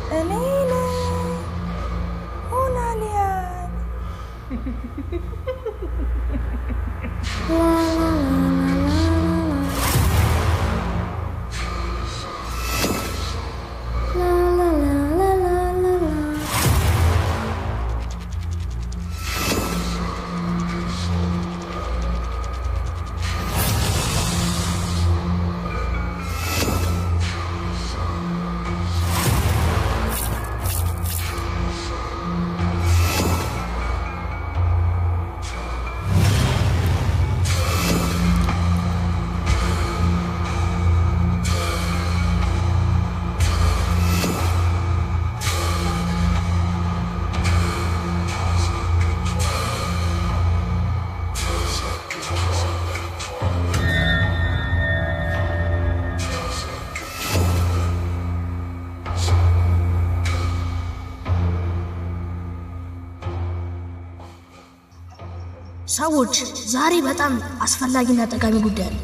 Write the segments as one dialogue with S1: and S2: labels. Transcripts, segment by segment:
S1: ألينا هنا ليان
S2: ሰዎች ዛሬ በጣም አስፈላጊና ጠቃሚ ጉዳይ አለ።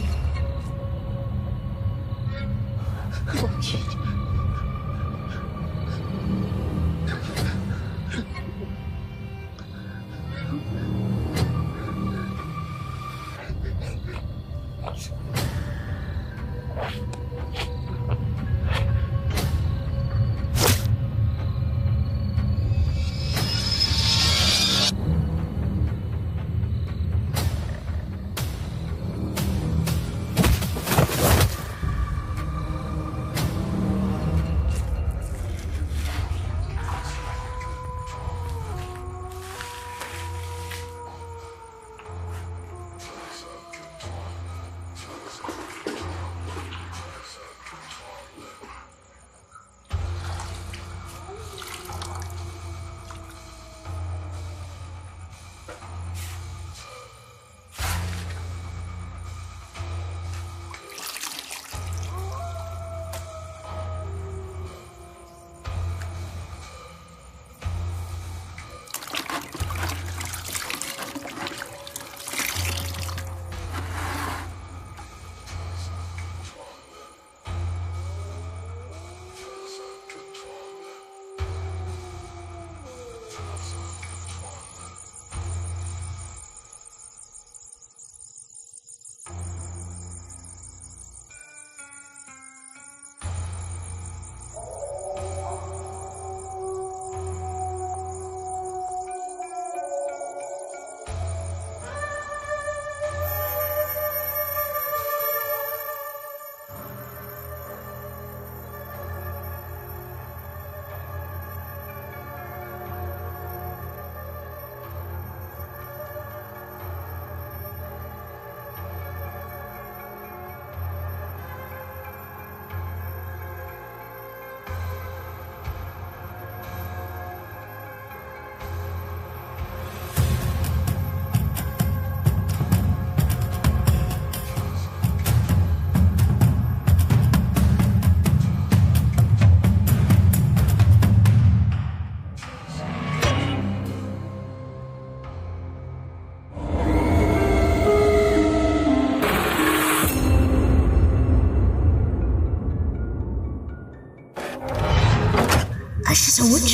S2: እሺ ሰዎች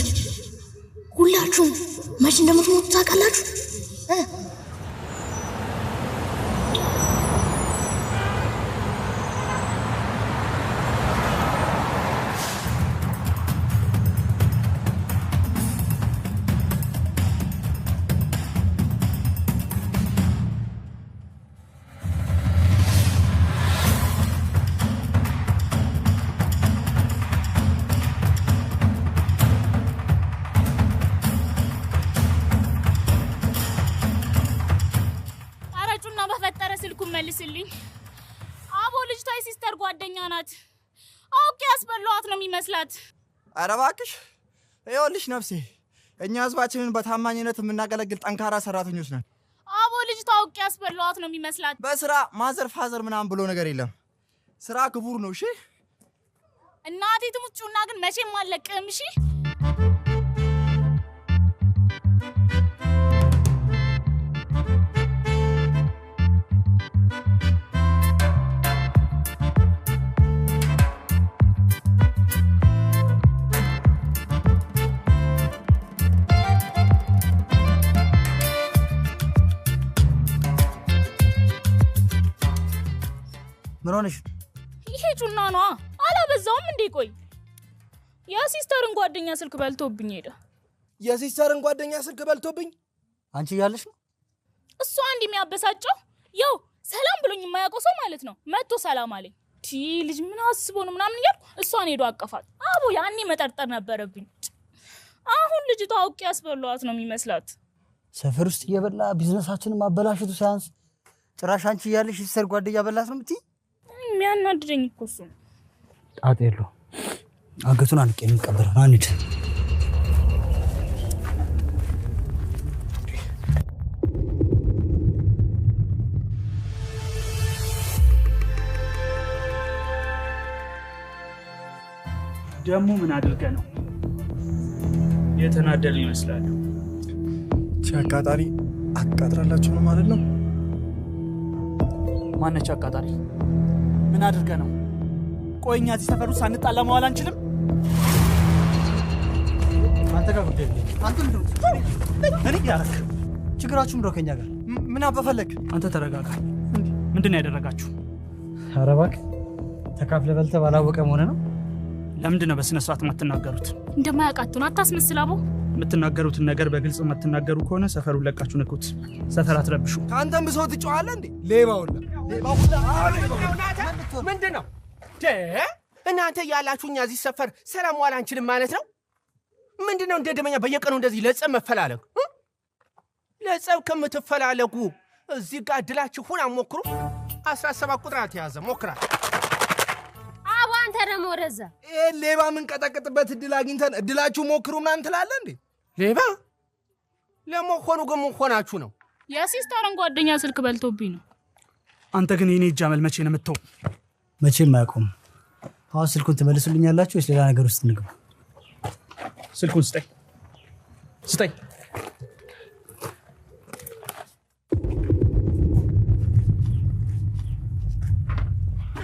S2: ሁላችሁም መቼ እንደምትሞቱ ታውቃላችሁ?
S3: መልስልኝ። አቦ ልጅቷ ሲስተር ጓደኛ ናት። ኦኬ ያስበሏት ነው የሚመስላት።
S4: ኧረ እባክሽ ይኸውልሽ ነፍሴ፣ እኛ ህዝባችንን በታማኝነት የምናገለግል ጠንካራ ሰራተኞች ነን።
S3: አቦ ልጅቷ ኦኬ ያስበሏት ነው የሚመስላት።
S4: በስራ ማዘር ፋዘር ምናምን ብሎ ነገር የለም። ስራ ክቡር ነው። እሺ
S3: እናቴ ትሙጩና ግን መቼም አለቅም። እሺ
S1: ምን ሆነሽ?
S3: ይሄ ጩና ነው አላበዛውም እንዴ? ቆይ የሲስተርን ጓደኛ ስልክ በልቶብኝ ሄደ።
S5: የሲስተርን ጓደኛ ስልክ በልቶብኝ?
S1: አንቺ ያለሽ ነው?
S3: እሷ አንድ የሚያበሳጨው ያው ሰላም ብሎኝ የማያውቀው ሰው ማለት ነው መጥቶ ሰላም አለኝ። ልጅ ምን አስቦ ነው ምናምን እያልኩ እሷን ሄዶ አቀፋት። አቦ ያኔ መጠርጠር ነበረብኝ። አሁን ልጅቷ አውቄ ያስበሏት ነው የሚመስላት።
S1: ሰፈር ውስጥ እየበላ ቢዝነሳችንን ማበላሽቱ ሳያንስ ጭራሽ አንቺ ያለሽ ሲስተር ጓደኛ በላት ነው የምትይ?
S3: የሚያናድደኝ እኮ እሱ ነው።
S1: ጣጣ የለውም። አንገቱን አንቄ የሚቀበረው አንድ
S6: ደሞ ምን አድርገ ነው የተናደለ ይመስላል?
S5: ቻቃጣሪ አቃጥራላችሁ ነው ማለት ነው?
S6: ማነች አቃጣሪ? ምን አድርገ ነው? ቆይኛ እዚህ ሰፈር ውስጥ አንጣላ መዋል አንችልም?
S1: አንተ ጋር ጉዳይ አንተ እኔ ያረክ ችግራችሁ ምንድነው ከኛ ጋር?
S5: ምን አበፈለክ?
S6: አንተ ተረጋጋ። ምንድነው ያደረጋችሁ?
S1: ኧረ እባክህ ተካፍለ በልተ ባላወቀ መሆነ ነው።
S6: ለምንድነው በስነ ስርዓት የማትናገሩት?
S3: እንደማያውቃቱን አታስመስል አቦ።
S6: የምትናገሩትን ነገር በግልጽ የማትናገሩ ከሆነ ሰፈሩን ለቃችሁ ንኩት። ሰፈር አትረብሹ።
S5: ካንተም ብሶ ትጫዋለህ እንዴ? ሌባውላ ምንድነው? እናንተ ያላችሁኛ እዚህ ሰፈር ሰላም ዋላ አንችልም ማለት ነው? ምንድነው እንደ ደመኛ በየቀኑ እንደዚህ ለጸብ መፈላለግ? ለጸብ ከምትፈላለጉ እዚህ ጋር ድላችሁን አሞክሩ። 17 ቁጥር አትያዘ ሞክራል።
S7: አባን ተረሞ ወረዛ
S5: ሌባ ምን ቀጠቅጥበት እድል አግኝተን እድላችሁ ሞክሩ ምናምን ትላለህ እንዴ? ሌባ ለሞሆኑ ግን ምን ሆናችሁ ነው?
S3: የሲስተርን ጓደኛ ስልክ በልቶብኝ ነው።
S6: አንተ ግን የኔ እጅ አመል መቼ ነው የምትተው?
S1: መቼም አያውቁም። አሁን ስልኩን ትመልሱልኛላችሁ ወይስ ሌላ ነገር ውስጥ እንግባ?
S6: ስልኩን ስጠኝ ስጠኝ።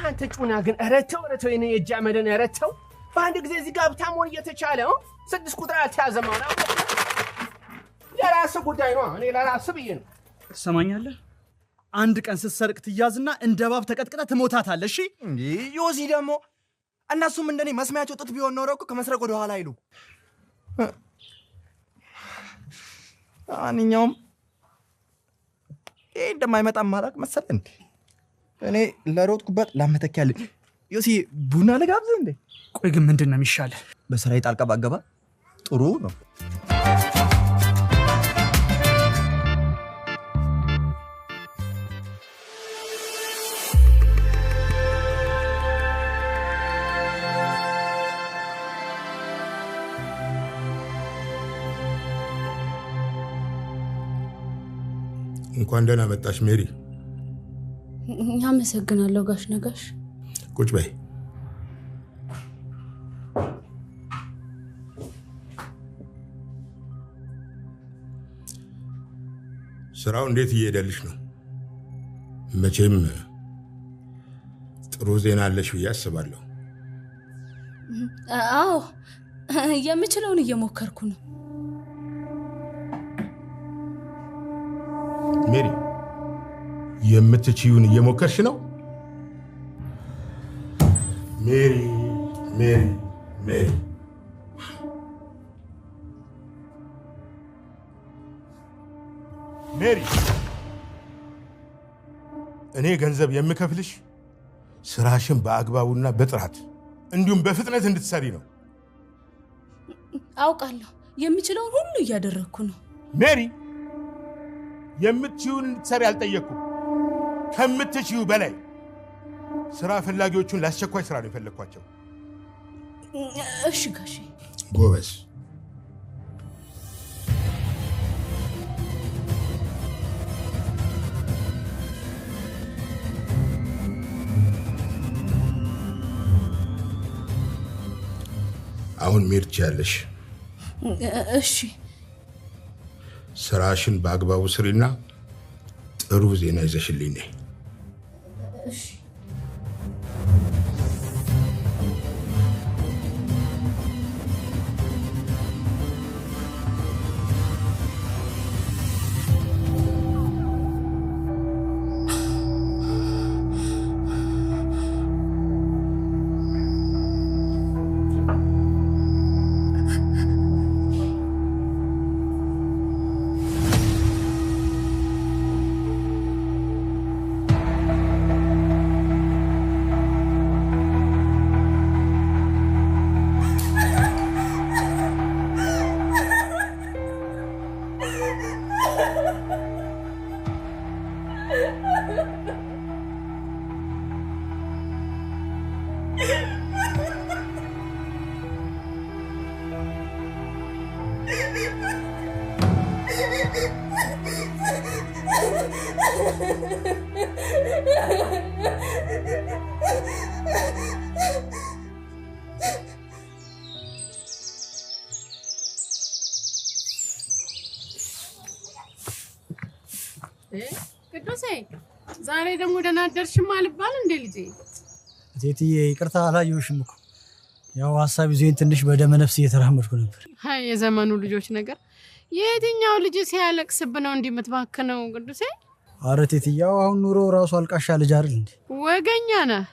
S5: አንተ ጩና ግን እረተው የኔ እጅ አመልን እረተው። በአንድ ጊዜ እዚህ ጋር ብታሞን እየተቻለ 6 ቁጥር አልተያዘም። አሁን ለራስህ ጉዳይ ነው። እኔ ለራስህ ብዬ ነው።
S6: ትሰማኛለህ? አንድ ቀን ስትሰርቅ ትያዝና እንደ እባብ ተቀጥቅጣ ትሞታታለህ። እሺ
S4: እንዴ ዮሲ ደግሞ እነሱም እንደኔ መስሚያቸው ጥጥ ቢሆን ኖሮ እኮ ከመስረቅ ወደ ኋላ አይሉ። አንኛውም ይሄ እንደማይመጣ ማራቅ መሰለ እንዴ? እኔ ለሮጥኩበት ላመተካለኝ። ዮሲ ቡና ለጋብዝ እንዴ?
S6: ቆይ ግን ምንድነው የሚሻለው?
S4: በስራዬ ጣልቃ ባገባ ጥሩ ነው።
S8: እንኳን ደህና መጣሽ ሜሪ።
S7: አመሰግናለሁ ጋሽ ነጋሽ።
S8: ቁጭ በይ። ስራው እንዴት እየሄደልሽ ነው? መቼም ጥሩ ዜና አለሽ ብዬ አስባለሁ።
S7: አዎ የምችለውን እየሞከርኩ ነው።
S8: ሜሪ የምትችዩን እየሞከርሽ ነው? ሜሪ ሜሪ ሜሪ ሜሪ እኔ ገንዘብ የምከፍልሽ ስራሽን በአግባቡና በጥራት እንዲሁም በፍጥነት እንድትሰሪ ነው።
S7: አውቃለሁ። የምችለውን ሁሉ እያደረግኩ ነው።
S8: ሜሪ የምትችዩን እንድትሰሪ አልጠየቅኩም። ከምትችዩ በላይ ስራ ፈላጊዎቹን ላስቸኳይ ስራ ነው የፈለኳቸው።
S7: እሺ ጋሼ።
S8: ጎበዝ። አሁን መሄድ ትችያለሽ።
S7: እሺ።
S8: ስራሽን በአግባቡ ስሪና ጥሩ ዜና ይዘሽልኝ ነይ።
S7: እሺ።
S9: ቅዱሴ ዛሬ ደግሞ ደህና አደርሽም አልባል እንዴ ልጄ?
S1: እቴትዬ ይቅርታ አላየሁሽም እኮ ያው ሀሳብ ይዞኝ ትንሽ በደመ ነፍስ እየተራመድኩ ነበር።
S9: አይ የዘመኑ ልጆች ነገር የትኛው ልጅ ሲያለቅስብ ነው እንዲህ የምትባክነው ቅዱሴ?
S1: ኧረ እቴትዬ አሁን ኑሮ ራሱ አልቃሻ ልጅ አይደል እንዴ?
S9: ወገኛ ነህ።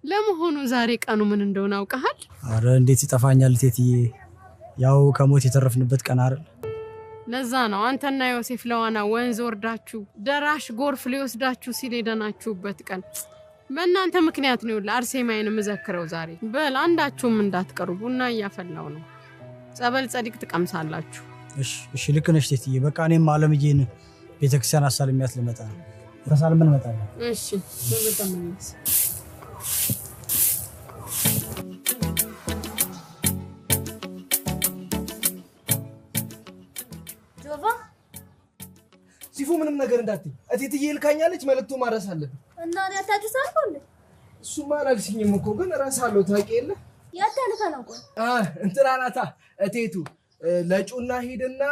S9: ለመሆኑ ዛሬ ቀኑ ምን እንደሆነ አውቀሃል?
S1: ኧረ እንዴት ይጠፋኛል እቴትዬ፣ ያው ከሞት የተረፍንበት ቀን አይደል?
S9: ለዛ ነው አንተና ዮሴፍ ለዋና ወንዝ ወርዳችሁ ደራሽ ጎርፍ ሊወስዳችሁ ሲል ሄደናችሁበት ቀን በእናንተ ምክንያት ነው ለአርሴማዬን መዘክረው ዛሬ። በል አንዳችሁም እንዳትቀሩ ቡና እያፈላው ነው። ጸበል ጸዲቅ ትቀምሳላችሁ።
S1: እሺ ልክ ነሽ እቴትዬ። በቃ እኔም አለምዬን ቤተክርስቲያን አሳልሚያት ልመጣ ነው። ተሳልመን እንመጣለን።
S9: እሺ ተመለስ።
S5: ሲፉ ምንም ነገር እንዳትይ እቴትዬ ልካኛለች፣ መልእክቱ ማድረስ አለብኝ።
S2: እና ያታጅሳልኩ
S5: እሱማ አላልሽኝም እኮ ግን እረሳለሁ። ታውቂ የለ
S2: ያታልካ ነው ቆይ
S5: እንትና ናታ እቴቱ ለጩና ሂድና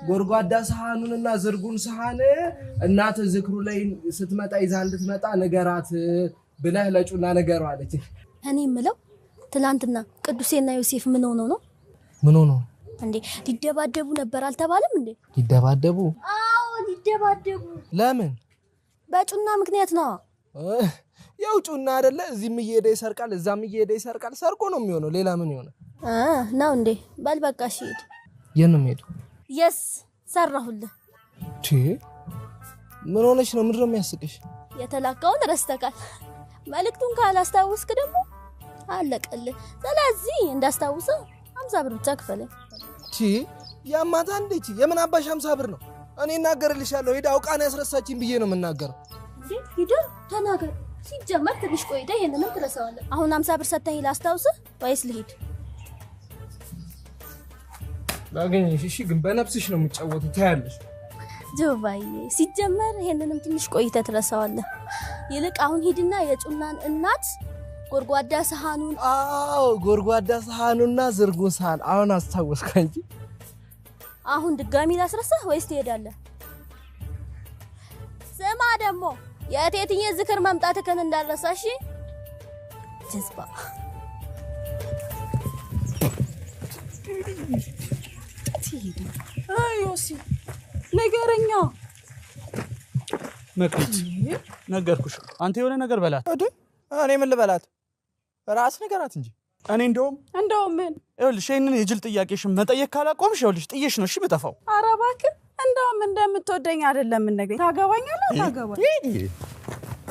S5: ጎርጓዳ ሰሃኑንና ዝርጉን ሰሃን እናት ዝክሩ ላይ ስትመጣ ይዛ እንድትመጣ ንገራት ብለህ ለጩና ንገረው አለች።
S2: እኔ የምለው ትላንትና ቅዱሴና ዮሴፍ ምን ሆነው ነው?
S5: ምን ሆነው
S2: እንዴ? ሊደባደቡ ነበር አልተባለም እንዴ?
S5: ሊደባደቡ?
S2: አዎ ሊደባደቡ።
S5: ለምን?
S2: በጩና ምክንያት ነው።
S5: ያው ጩና አይደለ እዚህም እየሄደ ይሰርቃል እዛም እየሄደ ይሰርቃል። ሰርቆ ነው የሚሆነው። ሌላ ምን ይሆናል?
S2: ነው እንዴ? በል በቃ እሺ ሂድ።
S5: የንም ሄዱ?
S2: የስ ሰራሁልህ።
S5: ምን ሆነሽ ነው? ምንድነው የሚያስቅሽ?
S2: የተላከውን ረስተካል። መልእክቱን ካላስታውስክ ደግሞ አለቀልህ። ስለዚህ እንዳስታውሰው 50 ብር ብቻ ክፈለኝ።
S5: ያማታ እንዴት የምን አባሽ 50 ብር ነው? እኔ እናገርልሻለሁ። ሄዳ አውቃን ያስረሳችኝ ብዬ ነው የምናገረው።
S2: ሂድ ተናገር። ሲጀመር ትንሽ ቆይታ ይሄንንም ትረሳዋለህ። አሁን 50 ብር ሰጥተኝ ላስታውስህ ወይስ ልሂድ?
S5: ላገኝሽ። እሺ ግን በነፍስሽ ነው የምትጫወተው። ታያለሽ
S2: ጆባዬ፣ ሲጀመር ይሄንንም ትንሽ ቆይታ ትረሳዋለህ። ይልቅ አሁን ሂድና የጩናን እናት ጎርጓዳ ሰሃኑን
S5: ጎርጓዳ ሰሃኑና ዝርጉን ሰሃን አሁን አስታወስኩ እንጂ
S2: አሁን ድጋሚ ላስረሳህ ወይስ ትሄዳለህ? ስማ ደግሞ የእቴትዬ ዝክር መምጣትህን እንዳልረሳሽ። ጀዝባ
S7: ዮሲ ነገረኛ
S6: መክሊት ነገርኩሽ። አንተ የሆነ ነገር በላት።
S4: እኔ ምን ልበላት? ራስ ነገራት እንጂ
S6: እኔ እንደውም
S7: ምን
S6: ይኸውልሽ ይሄንን የጅል ጥያቄሽን መጠየቅ ካላቆምሽ ይኸውልሽ ጥዬሽ ነው እሺ የምጠፋው።
S7: ኧረ እባክህ እንደውም እንደምትወደኝ አይደለም እንደገኝ ታገባኛለህ።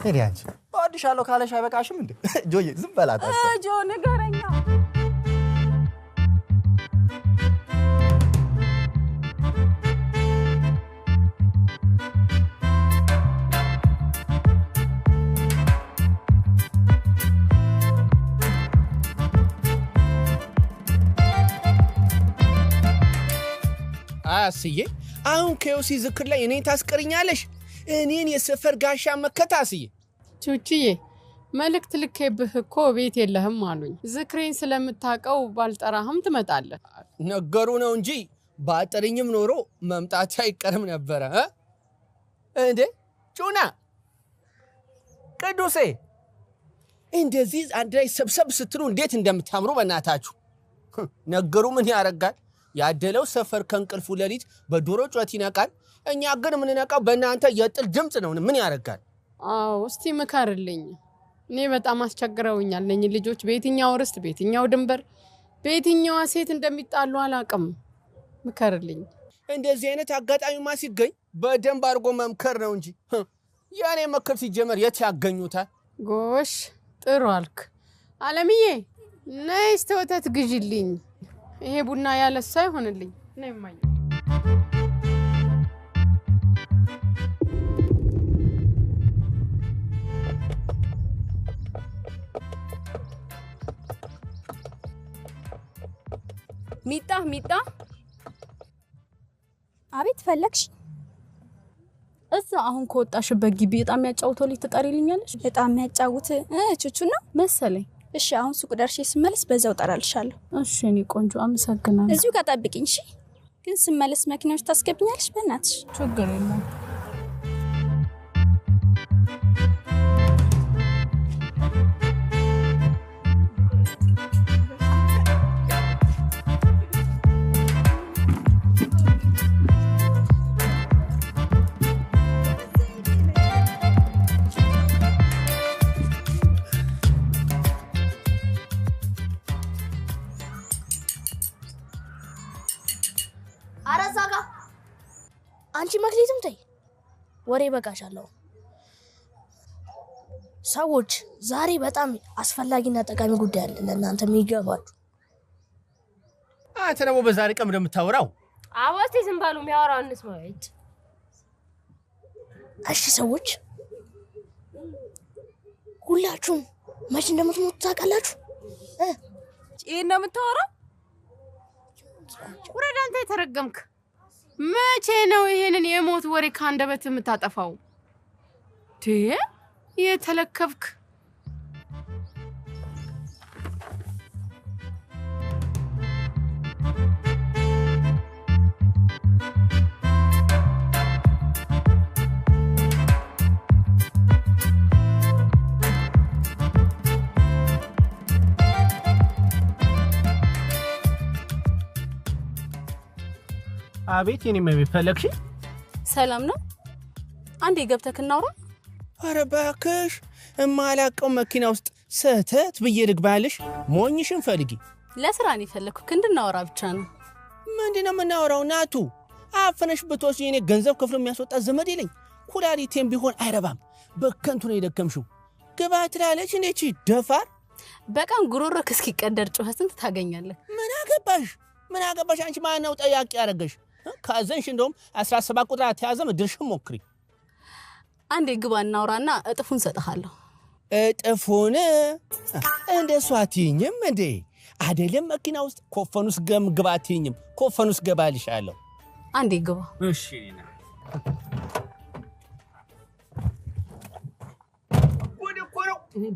S4: እኔ አንቺ እወድሻለሁ ካለሽ አይበቃሽም እንዴ? ጆዬ ዝም በላት።
S7: ጆ ነገረኛ
S5: አስዬ አሁን ከዮሲ ዝክር ላይ እኔን ታስቀርኛለሽ? እኔን የሰፈር ጋሻ መከታ አስዬ።
S9: ቹቺዬ መልእክት ልኬብህ እኮ ቤት የለህም አሉኝ። ዝክሬን ስለምታውቀው ባልጠራህም ትመጣለህ።
S5: ነገሩ ነው እንጂ ባጠሪኝም ኖሮ መምጣት አይቀርም ነበረ። እንዴ ጩና ቅዱሴ እንደዚህ አንድ ላይ ሰብሰብ ስትሉ እንዴት እንደምታምሩ በእናታችሁ። ነገሩ ምን ያረጋል? ያደለው ሰፈር ከእንቅልፉ ሌሊት በዶሮ ጩኸት ይነቃል። እኛ ግን የምንነቃው በእናንተ የጥል ድምፅ ነው። ምን ያረጋል?
S9: አዎ እስቲ ምከርልኝ። እኔ በጣም አስቸግረውኛል። እነኚህ ልጆች በየትኛው ርስት፣ በየትኛው ድንበር፣ በየትኛዋ ሴት እንደሚጣሉ አላውቅም። ምከርልኝ።
S5: እንደዚህ አይነት አጋጣሚማ ሲገኝ በደንብ አድርጎ መምከር ነው እንጂ ያኔ መከር ሲጀመር የት ያገኙታል?
S9: ጎሽ ጥሩ አልክ። አለምዬ ነይ እስቲ ወተት ግዢልኝ። ይሄ ቡና ያለሳ ይሆንልኝ። ነይ ማይ
S3: ሚጣ
S2: አቤት ፈለግሽ?
S7: እዛ አሁን ከወጣሽበት ግቢ በጣም ያጫውተው ልጅ ትጠሪልኛለሽ?
S10: በጣም ያጫውት ቹቹ ነው
S7: መሰለኝ።
S10: እሺ አሁን ሱቅ ደርሼ ስመለስ በዛው ጠራልሻለሁ።
S7: እሺ እኔ ቆንጆ አመሰግናለሁ።
S10: እዚሁ ጋር ጠብቂኝ እሺ። ግን ስመለስ መኪናዎች ታስገብኛለሽ በእናትሽ?
S7: ችግር የለም።
S2: አረዛጋ አንቺ መክሊትም ተይ ወሬ በቃሻለሁ። ሰዎች ዛሬ በጣም አስፈላጊና ጠቃሚ ጉዳይ አለ ለእናንተ የሚገባችሁ።
S5: አንተ ደግሞ በዛሬ ቀን እንደምታወራው
S9: አባቴ ዝም ባሉ የሚያወራው እንስማው።
S2: እሺ ሰዎች ሁላችሁም መቼ እንደምትሞቱ ታውቃላችሁ?
S7: ይሄን ነው የምታወራው?
S9: ወረዳ አንተ የተረገምክ መቼ ነው ይሄንን የሞት ወሬ ካንደበት የምታጠፋው? የተለከፍክ
S5: አቤት የኔ መቤት ፈለግሽ?
S7: ሰላም ነው? አንዴ ገብተክ እናውራ።
S5: ኧረ እባክሽ እማላቀው መኪና ውስጥ ሰተት ብዬ ልግባልሽ። ሞኝሽን ፈልጊ።
S7: ለስራ ነው የፈለኩክ እንድናወራ ብቻ ነው።
S5: ምንድነው የምናወራው? ናቱ አፈነሽ ብትወስጂ የኔ ገንዘብ ክፍል የሚያስወጣ ዘመድ የለኝ። ኩላሊቴም ቢሆን አይረባም። በከንቱ ነው የደከምሽው። ግባ ትላለች እንዴች ደፋር።
S7: በቀን ጉሮሮክ እስኪቀደር ጩኸትን ታገኛለህ።
S5: ምን አገባሽ? አንቺ ማን ነው ጠያቂ ያረገሽ? ካዘንሽ እንደውም 17 ቁጥር አትያዘም ድርሽም ሞክሪ።
S7: አንዴ ግባ እናውራና እጥፉን ሰጥሃለሁ።
S5: እጥፉን እንደሷ አትይኝም እንዴ? አይደለም መኪና ውስጥ ኮፈኑስ ግባ አትይኝም? ኮፈኑስ ገባልሻለሁ።
S7: አንዴ ግባ።
S5: እሺ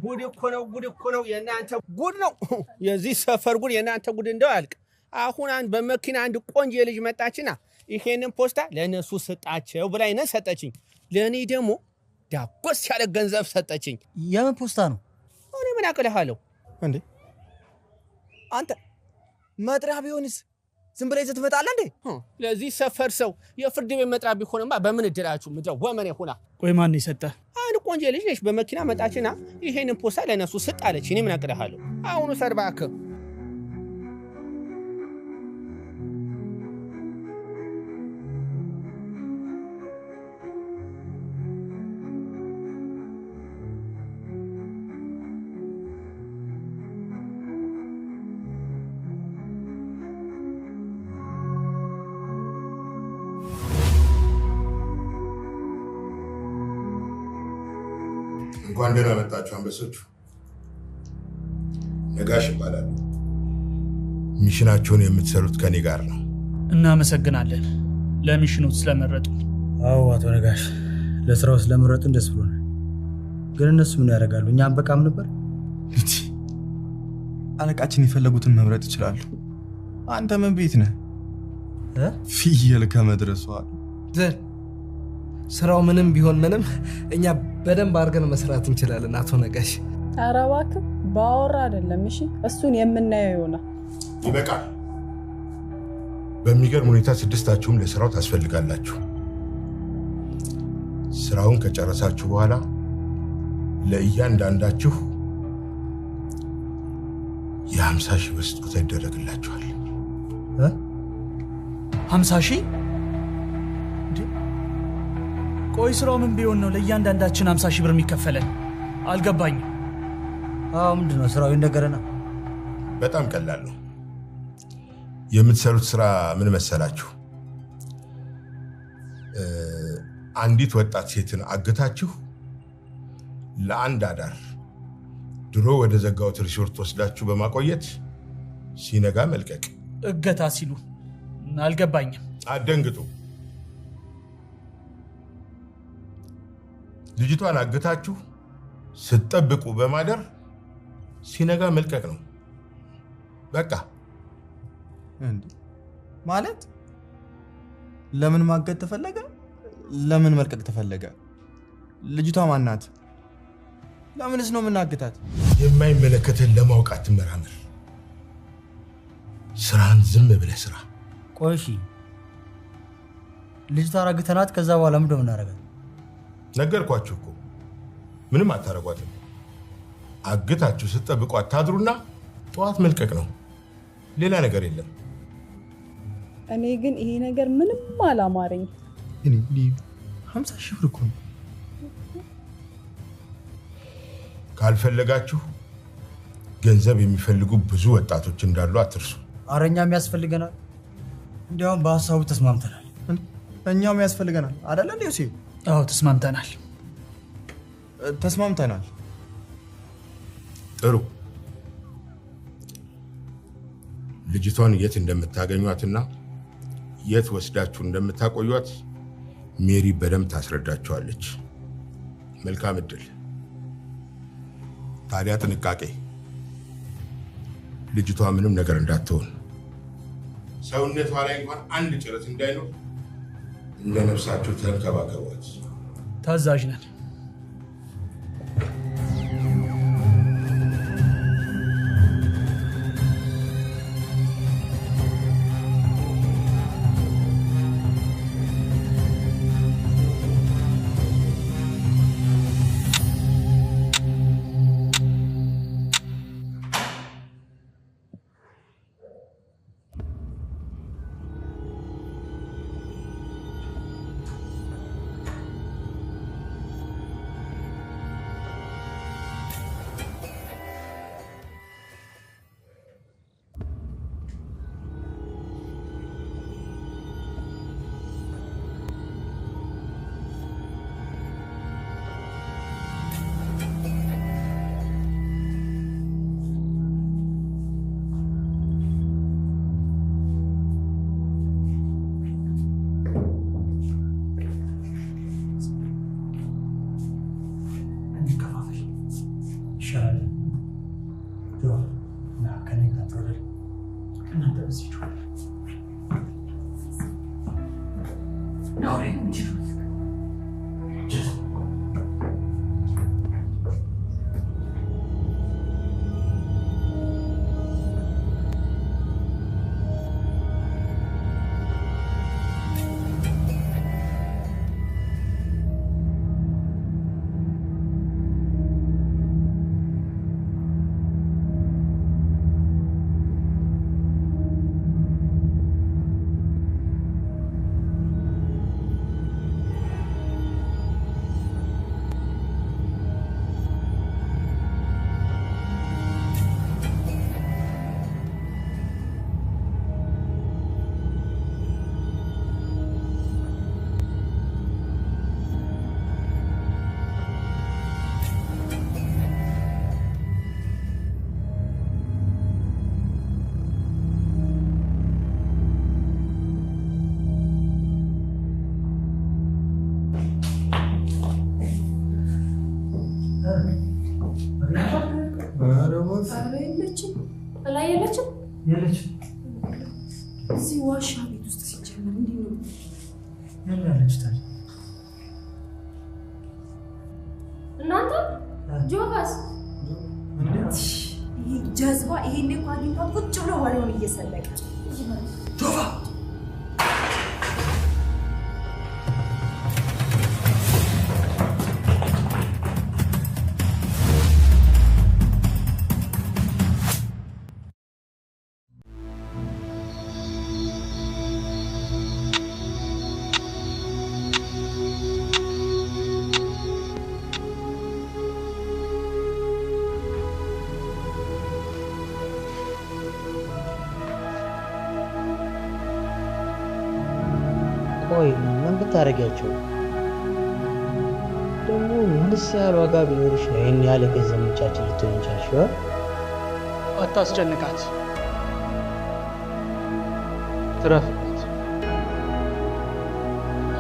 S5: ጉድ እኮ ነው የእናንተ ጉድ ነው። የዚህ ሰፈር ጉድ የእናንተ ጉድ እንደው ያልቅ። አሁን በመኪና አንድ ቆንጆ ልጅ መጣችና ይሄንን ፖስታ ለነሱ ሰጣቸው ብላይነ ሰጠችኝ። ለኔ ደግሞ ዳጎስ ያለ ገንዘብ ሰጠችኝ።
S1: የምን ፖስታ ነው?
S5: እኔ ምን አቀለሃለሁ እንዴ?
S4: አንተ መጥሪያ ቢሆንስ ዝም ብለህ ትመጣለህ እንዴ?
S5: ለዚህ ሰፈር ሰው የፍርድ ቤት መጥሪያ ቢሆንማ በምን እድላችሁ ምድረ ወመኔ ሆና።
S6: ቆይ ማን ይሰጣ?
S5: አንድ ቆንጆ ልጅ ነች በመኪና መጣችና ይሄንን ፖስታ ለነሱ ሰጣለች። እኔ ምን አቀለሃለሁ? አሁኑ ሰርባከ
S8: እንኳን ደህና መጣችሁ አንበሶቹ። ነጋሽ ይባላል። ሚሽናችሁን የምትሰሩት ከኔ ጋር ነው።
S6: እናመሰግናለን ለሚሽኑ ስለመረጡ።
S1: አዎ አቶ ነጋሽ ለስራው ስለመረጡን ደስ ብሎናል። ግን እነሱ ምን ያደርጋሉ? እኛም በቃም ነበር።
S4: ልጅ አለቃችን የፈለጉትን መምረጥ ይችላሉ። አንተ ምን ቤት ነህ? ፍየል ከመድረሷ
S11: ስራው ምንም ቢሆን ምንም እኛ በደንብ አድርገን መስራት እንችላለን አቶ ነጋሽ።
S7: ኧረ እባክህ ባወራ አይደለም። እሺ እሱን የምናየው ይሆናል።
S8: ይበቃል። በሚገርም ሁኔታ ስድስታችሁም ለስራው ታስፈልጋላችሁ። ስራውን ከጨረሳችሁ በኋላ ለእያንዳንዳችሁ የ50 ሺህ ብር ስጦታ ይደረግላችኋል።
S6: 50 ሺህ? ቆይ ስራው ምን ቢሆን ነው ለእያንዳንዳችን 50 ሺህ ብር የሚከፈለን? አልገባኝም።
S1: ምንድነው ስራው? ይነገረና።
S8: በጣም ቀላል ነው። የምትሰሩት ስራ ምን መሰላችሁ? አንዲት ወጣት ሴትን አግታችሁ ለአንድ አዳር ድሮ ወደ ዘጋውት ሪሶርት ወስዳችሁ በማቆየት ሲነጋ መልቀቅ።
S6: እገታ ሲሉ አልገባኝም።
S8: አደንግጡ። ልጅቷን አግታችሁ ስትጠብቁ በማደር ሲነጋ መልቀቅ ነው። በቃ
S4: እንዴ ማለት ለምን ማገት ተፈለገ? ለምን መልቀቅ ተፈለገ? ልጅቷ ማን ናት? ለምንስ ነው የምናግታት?
S8: የማይመለከትን ለማወቅ አትመራመር። ስራን ዝም ብለህ ስራ።
S1: ቆይ እሺ ልጅቷ አግተናት ከዛ በኋላ ምንድን ነው የምናደርጋት?
S8: ነገርኳችሁ እኮ ምንም አታረጓትም። አግታችሁ ስትጠብቋት ታድሩና ጠዋት መልቀቅ ነው። ሌላ ነገር የለም።
S7: እኔ ግን ይሄ ነገር ምንም አላማረኝ።
S4: እኔ 50 ሺህ ብር እኮ ነው።
S8: ካልፈለጋችሁ ገንዘብ የሚፈልጉ ብዙ ወጣቶች እንዳሉ አትርሱ።
S1: አረኛም ያስፈልገናል። እንዲያውም በሐሳቡ ተስማምተናል።
S4: እኛም ያስፈልገናል አይደል እንዴ ዮሴፍ?
S1: አዎ ተስማምተናል።
S4: ተስማምተናል።
S8: ጥሩ። ልጅቷን የት እንደምታገኟትና የት ወስዳችሁ እንደምታቆዩት ሜሪ በደንብ ታስረዳችኋለች። መልካም እድል። ታዲያ ጥንቃቄ፣ ልጅቷ ምንም ነገር እንዳትሆን፣ ሰውነቷ ላይ እንኳን አንድ ጭረት እንዳይኖር እንደ ነፍሳችሁ ተንከባከቧት።
S1: ታዛዥ ነን።
S12: እዚህ ዋሻ ቤት ውስጥ ሲጀመር እንዴ ነው
S1: ያለች ታዲያ?
S12: እናንተ ጆቫስ ይሄ ጀዝባ ይሄን እኮ አግኝቷ ቁጭ ብሎ ወሬውን እየሰለቀ ጆቫ
S13: ቆይ ምን ብታረጋቸው ደግሞ ምንስ ያህል ዋጋ ቢኖርሽ ነው ይህን ያህል ገንዘብ ምንጫችን ልትሆን ቻልሽው?
S6: አታስጨንቃት፣ ትረፍበት።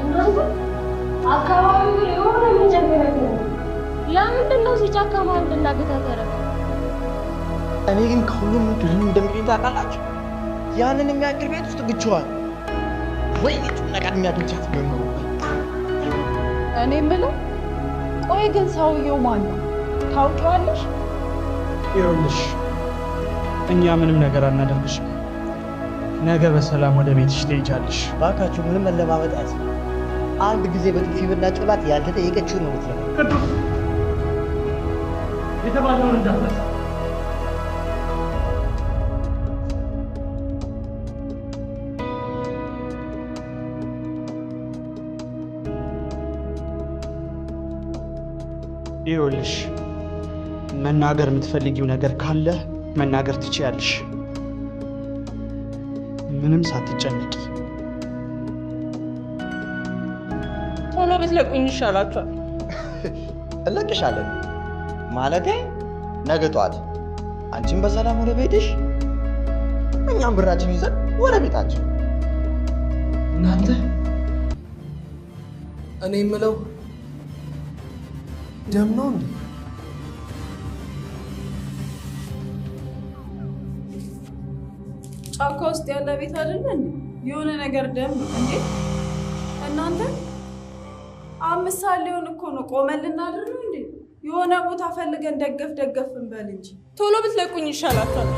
S12: እናንተ
S2: አካባቢው የሆነ የሚጨምረው ለምንድን ነው ሲጫካ ማን እንዳገታተረ?
S13: እኔ ግን ከሁሉም ምንድን እንደሚገኝ ታውቃላችሁ? ያንን የሚያክል ቤት ውስጥ ብቻዋን ወይ ነገር የሚያገኛት ነው።
S7: እኔ የምለው ቆይ ግን ሰውየው ማን ነው ታውቂዋለሽ?
S6: ይኸውልሽ እኛ ምንም ነገር አናደርግሽም። ነገ በሰላም ወደ ቤትሽ ትሄጃለሽ።
S13: እባካችሁ ምንም መለማመጥ አያስፈልግም። አንድ ጊዜ በጥፊ ብናጭላት ያልተጠየቀችውን ነው የምትለው።
S6: ቅዱስ የተባለውን እንዳትረሳ። ይኸውልሽ መናገር የምትፈልጊው ነገር ካለ መናገር ትችያለሽ፣ ምንም ሳትጨነቂ።
S7: ቶሎ ብትለቁኝ ይሻላችኋል።
S13: እለቅሻለን ማለቴ ነገ ጠዋት አንቺም በሰላም ወደ ቤትሽ፣ እኛም ብራችን ይዘን ወደ ቤታችን።
S11: እናንተ እኔ የምለው ደም ነው እንዴ?
S7: ጫካ ውስጥ ያለ ቤት አይደለ እንዴ? የሆነ ነገር ደም እንዴ? እናንተ 5 ሰዓት ሊሆን እኮ ነው። ቆመን ልናድር ነው እንዴ? የሆነ ቦታ ፈልገን ደገፍ እንበል እንጂ ቶሎ ብትለቁኝ ይሻላችኋል።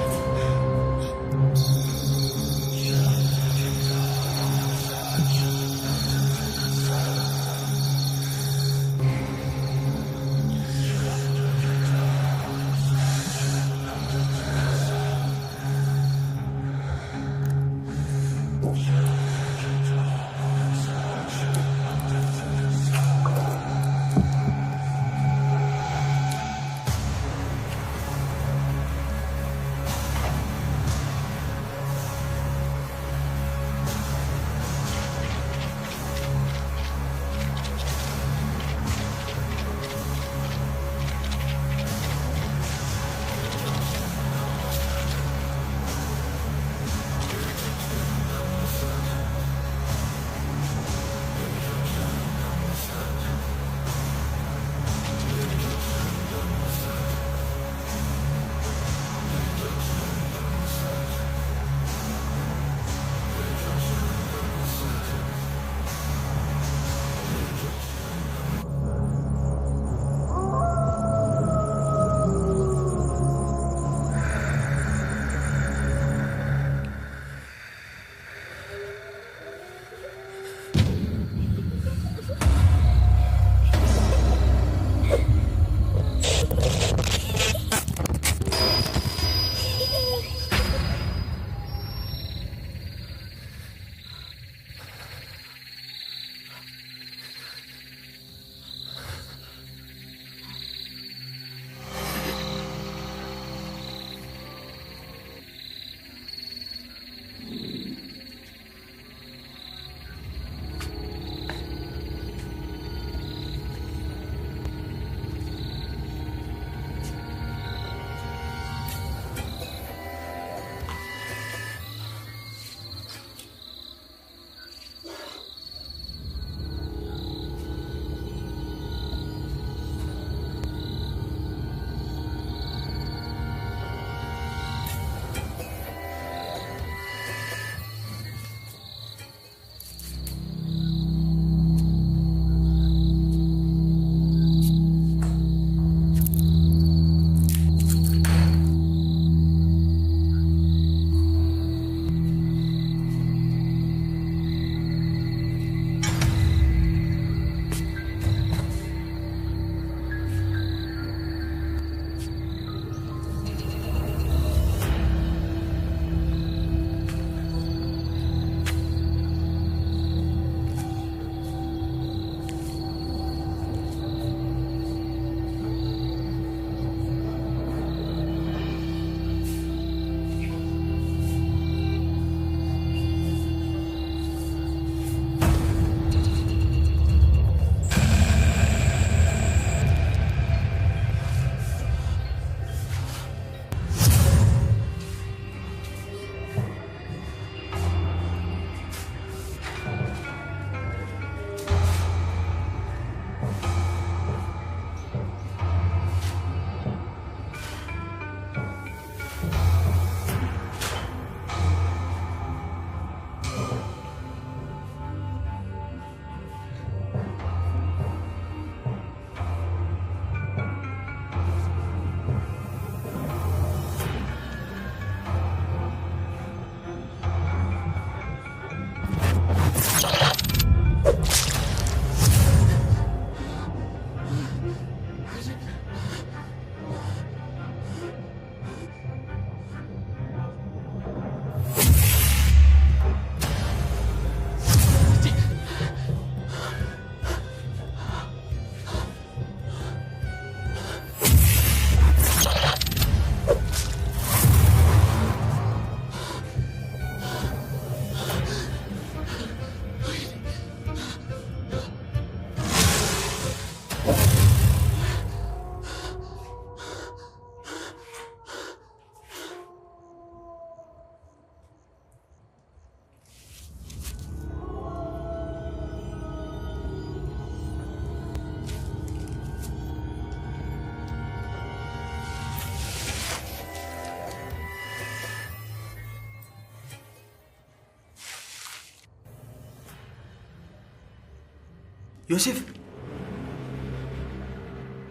S1: ዮሴፍ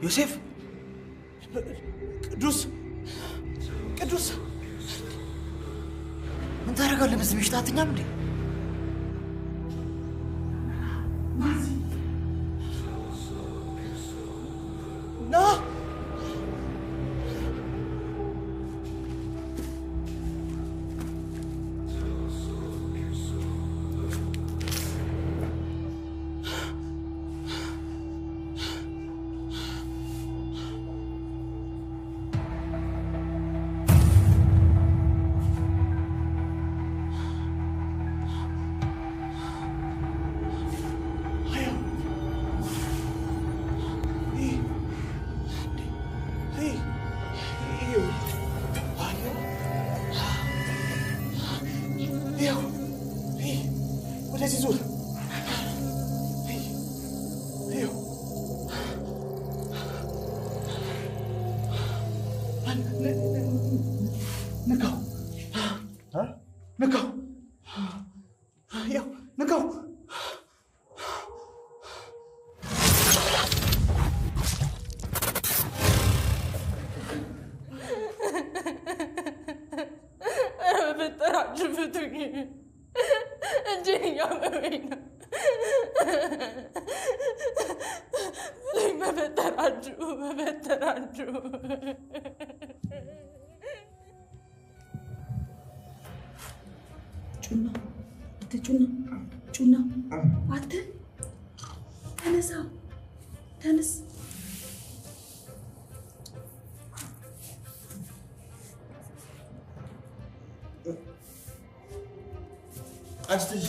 S1: ዮሴፍ
S6: ቅዱስ
S1: ምን ታደርጋለህ? በዚህ ምሽት አትኛም እንዴ?
S6: ና
S7: ጩና አንተ ተነስ
S6: አስተይ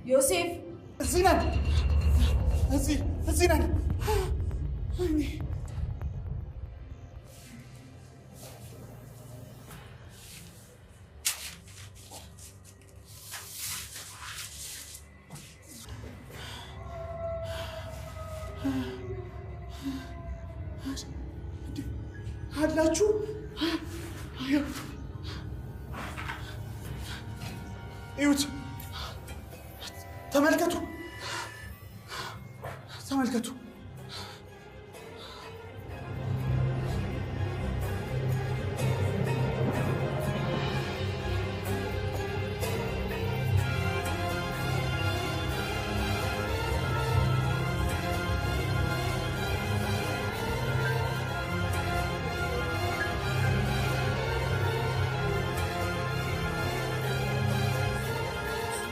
S7: ዮሴፍ
S6: እዚህ ነን አላችሁ እዩት ተመልከቱ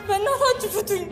S7: በእናታችሁ ፍቱኝ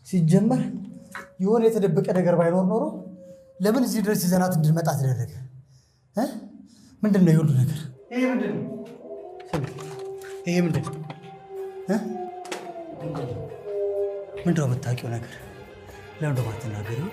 S1: ሲጀመር የሆነ የተደበቀ ነገር ባይኖር ኖሮ ለምን እዚህ ድረስ ይዘናት እንድንመጣ ተደረገ? ምንድን ነው የሁሉ ነገር?
S6: ይሄ ምንድን ነው?
S1: ምንድን ነው የምታውቂው ነገር? ለምን ደሞ አትናገሪው?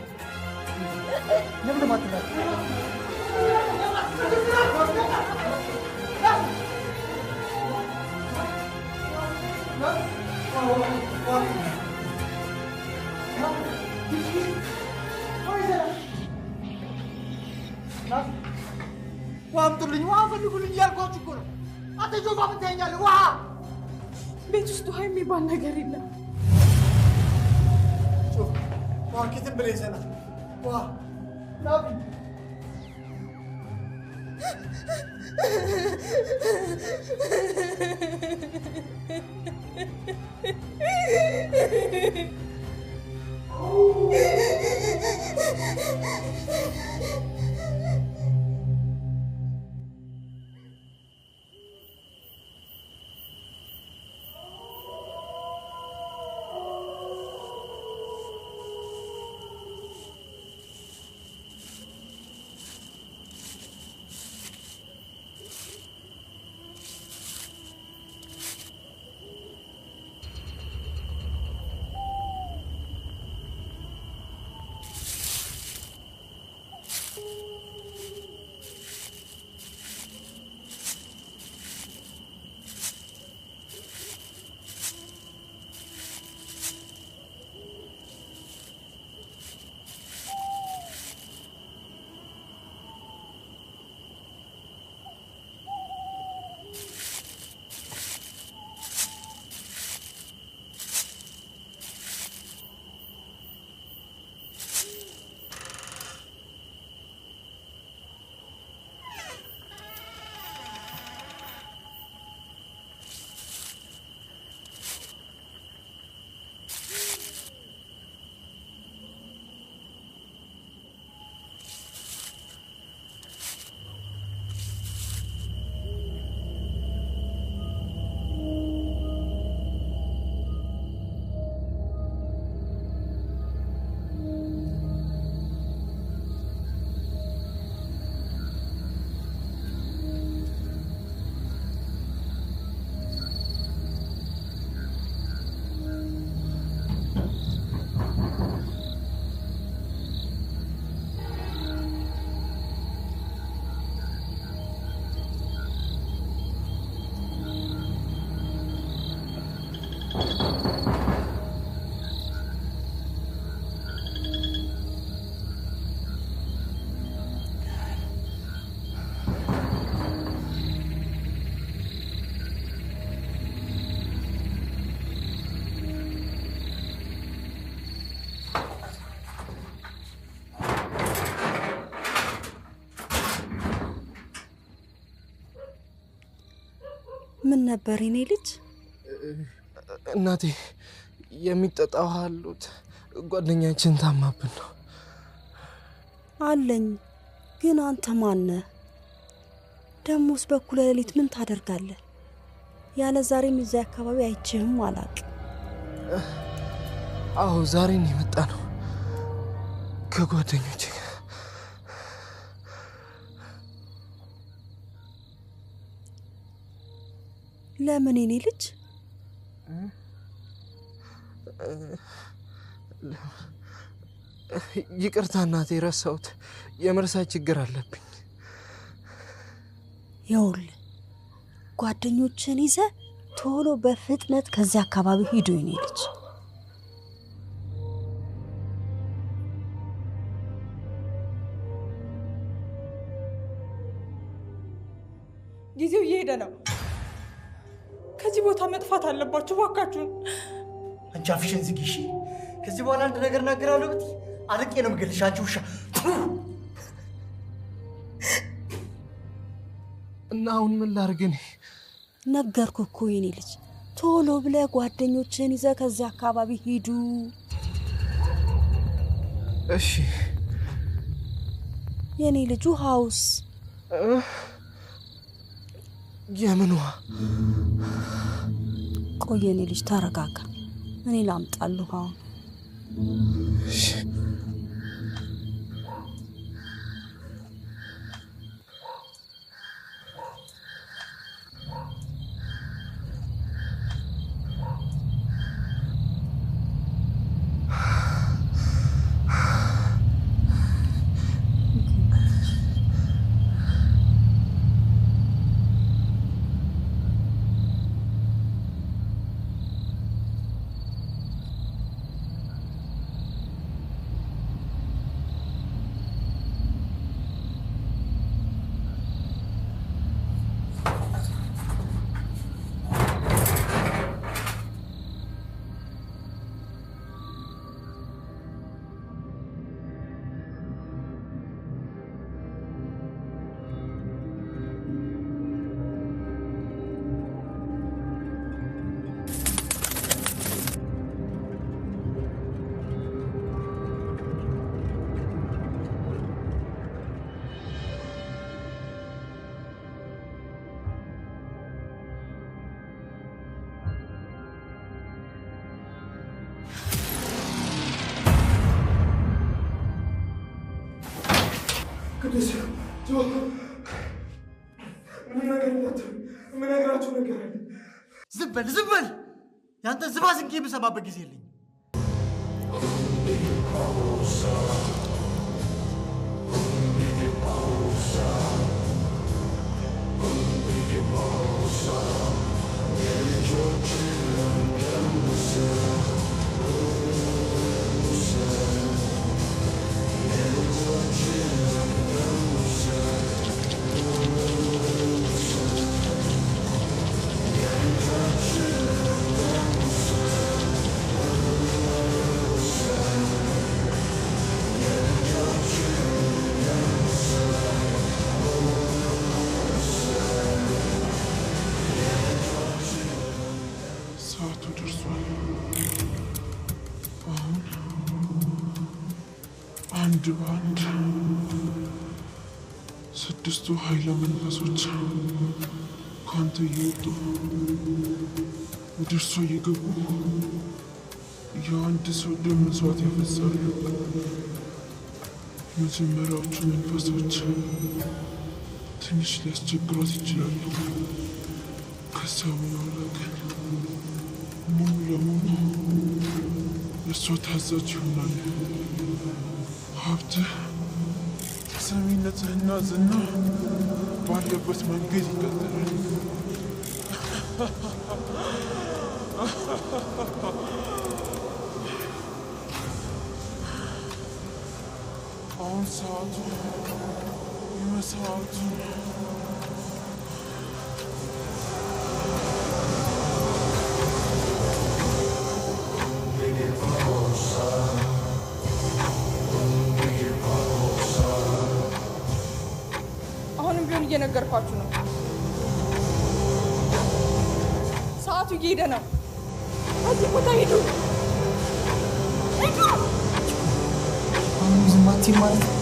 S6: ውሃ አምጡልኝ፣ ውሃ ፈልጉልኝ እያልኳችሁ እኮ ነው። አንተ ጆፋ ምን ታየኛለህ? ውሃ
S7: ቤት ውስጥ ውሃ የሚባል ነገር የለም።
S6: ውሃ ኬትን ብለህ ይዘናል። ውሃ ናቢ
S14: ምን ነበር የኔ ልጅ?
S11: እናቴ የሚጠጣው አሉት ጓደኛችን ታማብን ነው
S14: አለኝ። ግን አንተ ማን ነህ? ደሞስ በኩለ ሌሊት ምን ታደርጋለህ? ያለ ዛሬም እዚያ አካባቢ አይቼህም አላቅ።
S11: አዎ ዛሬ ነው የመጣ ነው ከጓደኞቼ ጋር።
S14: ለምን የኔ ልጅ?
S11: ይቅርታ እናቴ ረሳሁት። የመርሳት ችግር አለብኝ።
S14: ይኸውልህ ጓደኞችን ይዘህ ቶሎ በፍጥነት ከዚህ አካባቢ ሂዱ የኔ ልጅ።
S15: ጊዜው እየሄደ ነው። ከዚህ ቦታ መጥፋት አለባችሁ እባካችሁን።
S1: አንቺ አፍሽን ዝጊ እሺ። ከዚህ በኋላ አንድ ነገር እናገራለሁ ብትይ አርቄ ነው የምገልሽ አንቺ ውሻ።
S11: እና አሁን ምን ላድርግ እኔ?
S14: ነገርኩህ እኮ የኔ ልጅ፣ ቶሎ ብለህ ጓደኞችን ይዘህ ከዚህ አካባቢ ሂዱ።
S11: እሺ
S14: የኔ ልጅ። ውሃውስ?
S11: የምን ውሃ?
S14: ቆይ የኔ ልጅ ተረጋጋ፣ እኔ ላምጣልህ ውሃውን።
S11: እሺ
S16: ቅዱስ ምነግራችሁ ነገር አለ።
S1: ዝም በል። ያንተ ዝባዝንኬ የምሰማበት ጊዜ የለኝም።
S16: ሰዓቱ ደርሷል። አሁን አንድ በአንድ ስድስቱ ኃይለ መንፈሶች ከአንተ እየወጡ ወደ እርሷ እየገቡ የአንድ ሰው ደም መስዋዕት ያፈሳሉ። መጀመሪያዎቹ መንፈሶች ትንሽ ሊያስቸግሯት ይችላሉ። ከዛ በኋላ ግን ሙሉ ለሙሉ እርሷ ታዛዥ ይሆናል። ሀብትህ፣ ተሰሚነትህና ዝና ባለበት መንገድ ይቀጥላል። አሁን ሰዓቱ የመስዋዕቱ ነው።
S15: አሁንም ቢሆን እየነገርኳችሁ ነው። ሰዓቱ እየሄደ ነው። ከዚህ ቦታ ሂዱ።
S1: አሁን ዝም አትይም ማለት ነው?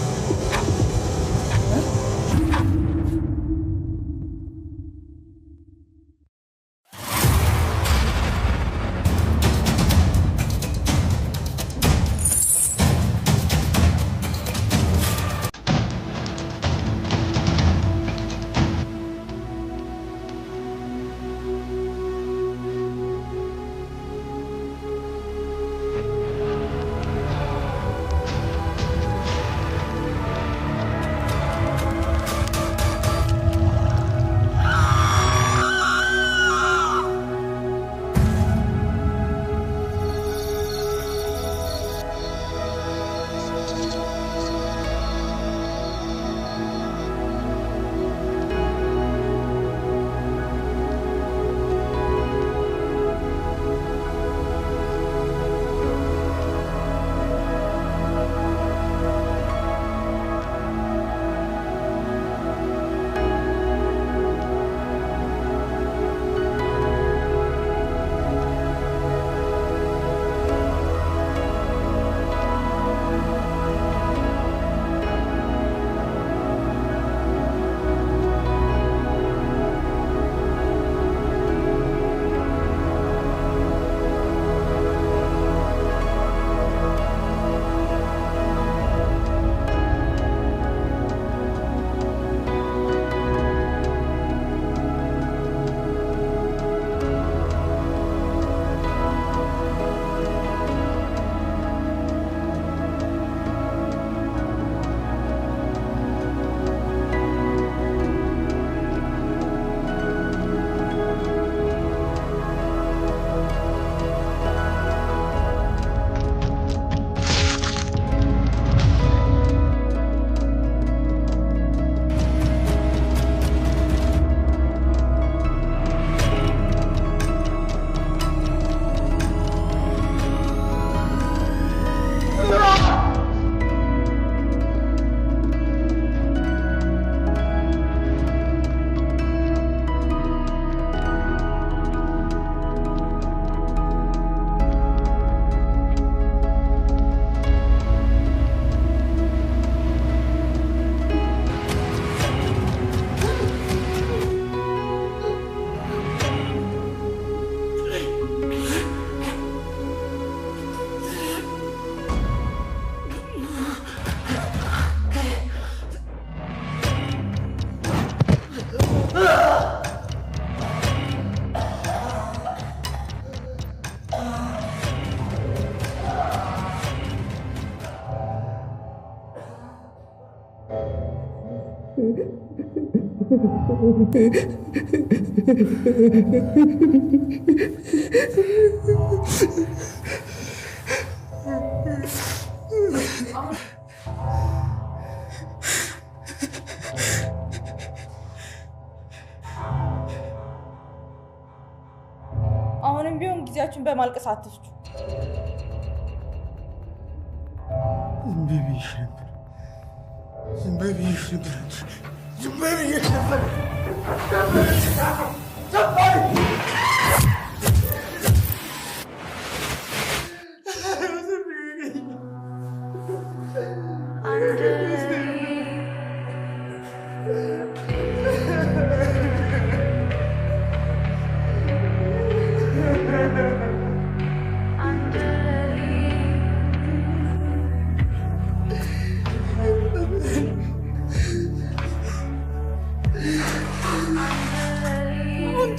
S15: አሁንም ቢሆን ጊዜያችሁን በማልቀስ አትፍጁ።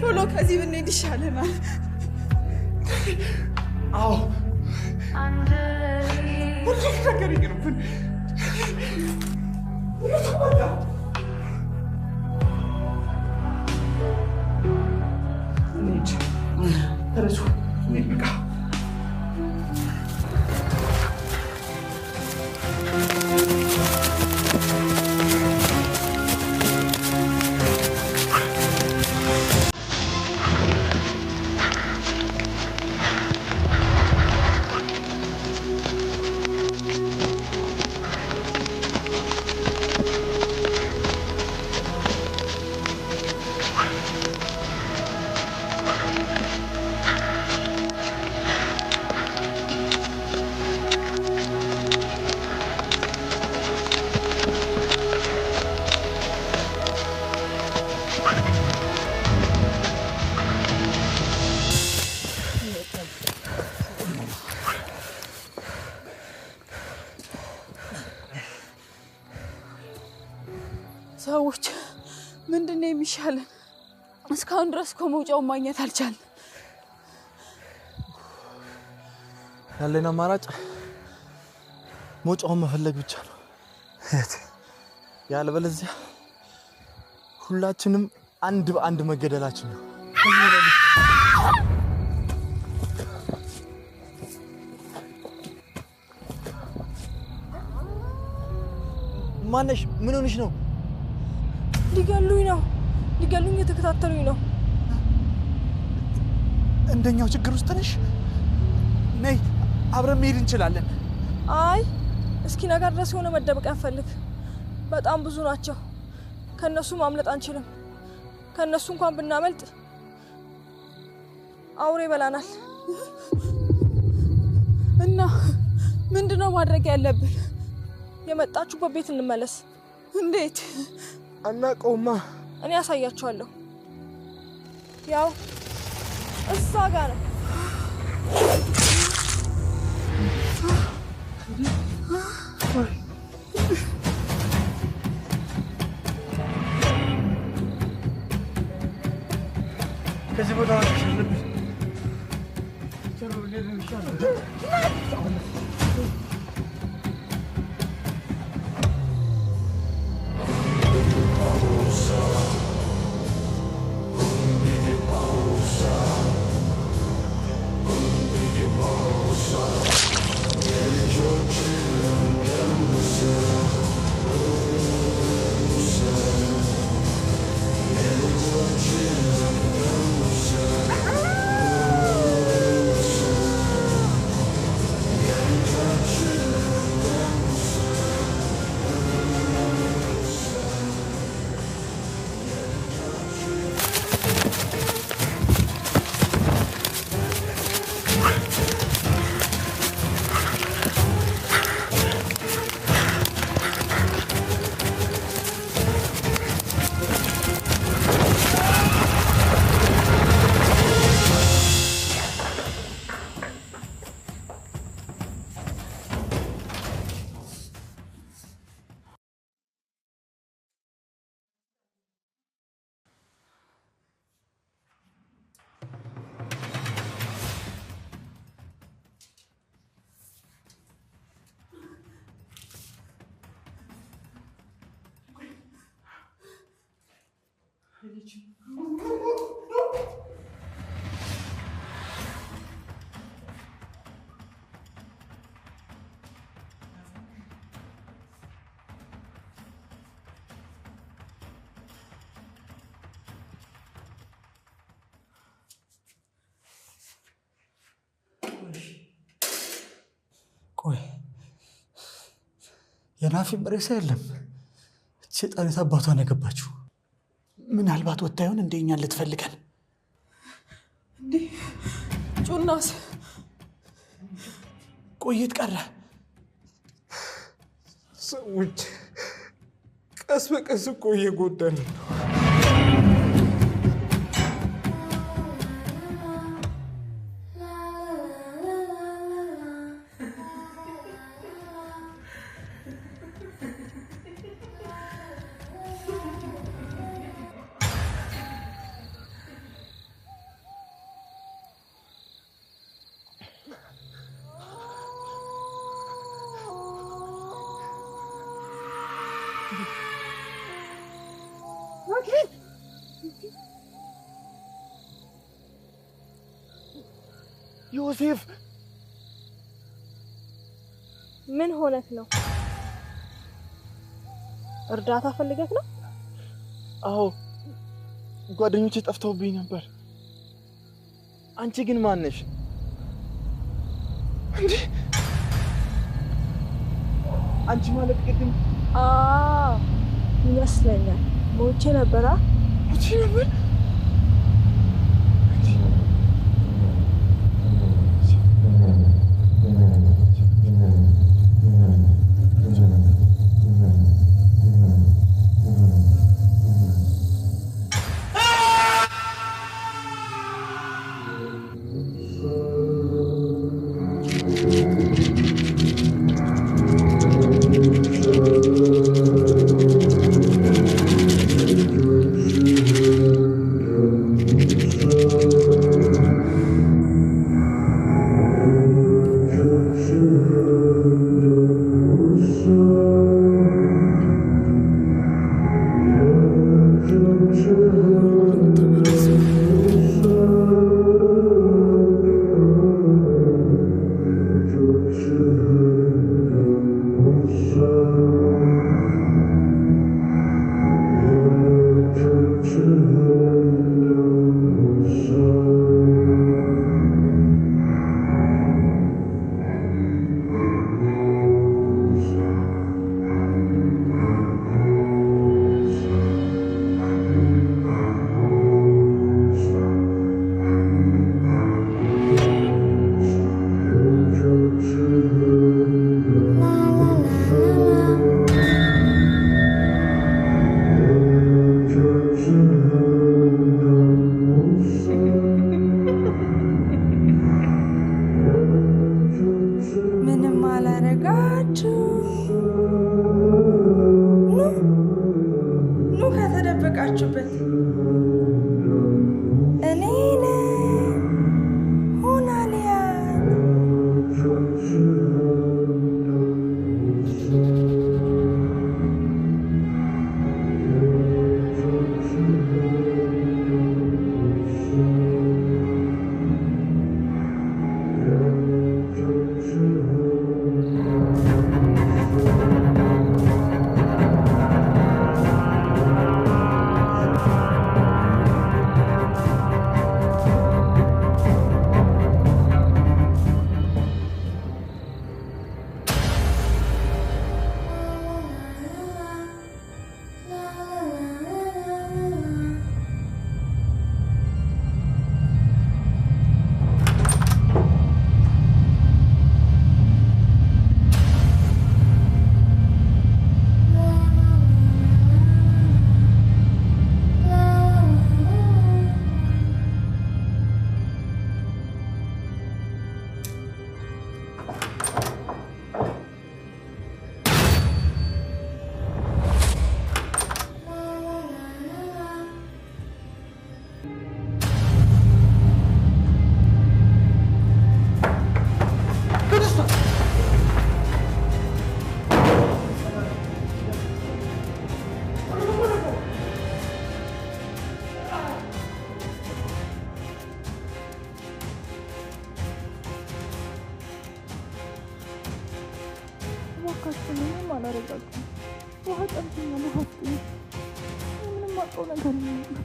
S15: ቶሎ ከዚህ ብንሄድ ይሻለናል።
S16: አዎ ሁሉም ነገር ይቅርብን። እንሂድ ተነሱ፣ እንሂድ በቃ።
S7: ሰዎች ምንድነው የሚሻለን? እስካሁን ድረስ እኮ መውጫውን ማግኘት አልቻልንም።
S13: ያለና አማራጭ መውጫውን መፈለግ ብቻ ነው። ያለበለዚያ ሁላችንም አንድ በአንድ መገደላችን ነው። ማነሽ? ምን ሆነሽ ነው?
S7: ሊገሉኝ የተከታተሉኝ ነው።
S6: እንደኛው ችግር ውስጥ ነሽ? ነይ አብረን መሄድ እንችላለን።
S7: አይ እስኪ ነገር ድረስ የሆነ መደበቂያ እንፈልግ። በጣም ብዙ ናቸው። ከነሱ ማምለጥ አንችልም። ከነሱ እንኳን ብናመልጥ አውሬ ይበላናል። እና ምንድነው ማድረግ ያለብን? የመጣችሁበት ቤት እንመለስ። እንዴት?
S13: አናውቀውማ።
S7: እኔ ያሳያችኋለሁ። ያው እዛ ጋር ነው።
S6: ከዚህ ቦታ አለብን። ቆይ የናፊ ሬሳ የለም። ሴጣን አባቷን ያገባችው ምናልባት ወጣ ይሆን እንደኛን ልትፈልገን?
S7: እንዴ ጩናስ
S6: ቆየት ቀረ።
S13: ሰዎች ቀስ በቀስ እኮ እየጎዳን ነው። ዮሴፍ
S7: ምን ሆነክ ነው? እርዳታ ፈልገክ ነው?
S13: አዎ ጓደኞቼ ጠፍተውብኝ ነበር። አንቺ ግን ማን ነሽ? እንዴ አንቺ ማለት ቅድም
S7: ይመስለኛል ሞቼ ነበር።
S15: ናችሁ? ኑ ከተደበቃችሁበት። እኔ ነኝ ሆናሊያ።
S17: ምንም አላረጋችሁም። ውሃ ጠምቶኛል። ውሃ ስጡኝ። ምንም አውቀው ነገር የለም።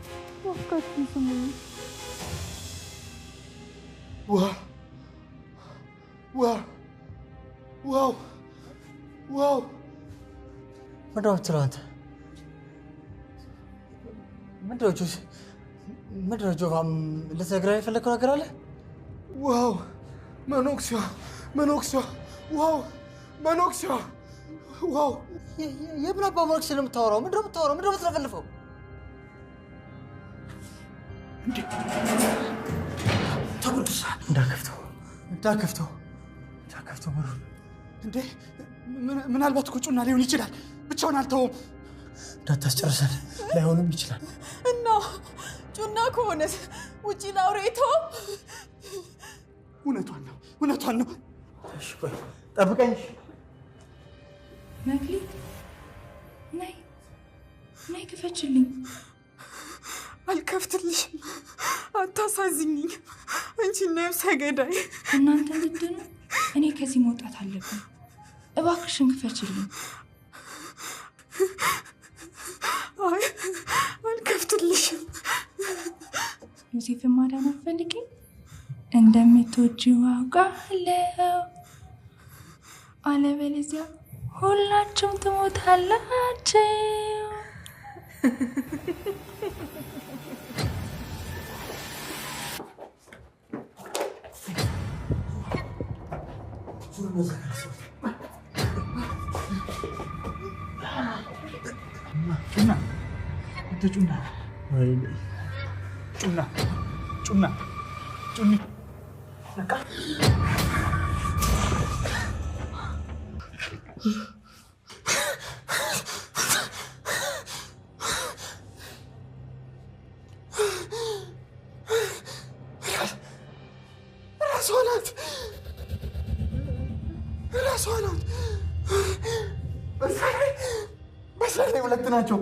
S17: እባካችሁን ስሙኝ።
S6: ውሃ ዋው ዋው!
S1: ምንድን ነው የምትለው አንተ? ምንድን ነው ጆቫ? ልትነግረን የፈለግከው ነገር አለ?
S6: ዋው! መኖክሲዋ! ዋው! መኖክሲዋ! ዋው!
S1: የምን አባ መኖክሲ ነው የምታወራው? ምንድን ነው የምታወራው? ምንድን ነው የምትለፈልፈው? ተብዱስ እንዳከፍተው በሩን።
S6: እንዴ ምናልባት እኮ ጩና ሊሆን ይችላል። ብቻውን አልተውም።
S1: እንዳታስጨርሰን። ላይሆንም ይችላል።
S15: እና ጩና ከሆነስ ውጪ ላውሬተው።
S6: እውነቷን ነው።
S1: እሺ ቆይ ጠብቀኝ።
S15: መክሊት ነይ ክፈችልኝ።
S7: አልከፍትልሽም። አታሳዝኝኝ። አንቺ ነፍሰ ገዳይ።
S15: እናንተ ልትድኑ እኔ ከዚህ መውጣት አለብኝ። እባክሽን ክፈችልኝ።
S7: አይ አልከፍትልሽም።
S15: ዮሴፍን ማዳን አትፈልጊም? እንደምትወጂው አውቃለሁ። አለበለዚያ ሁላችሁም ትሞታላችሁ።
S6: ጩኒ ራሷ ናት። በዛ ላይ ሁለት ናቸው።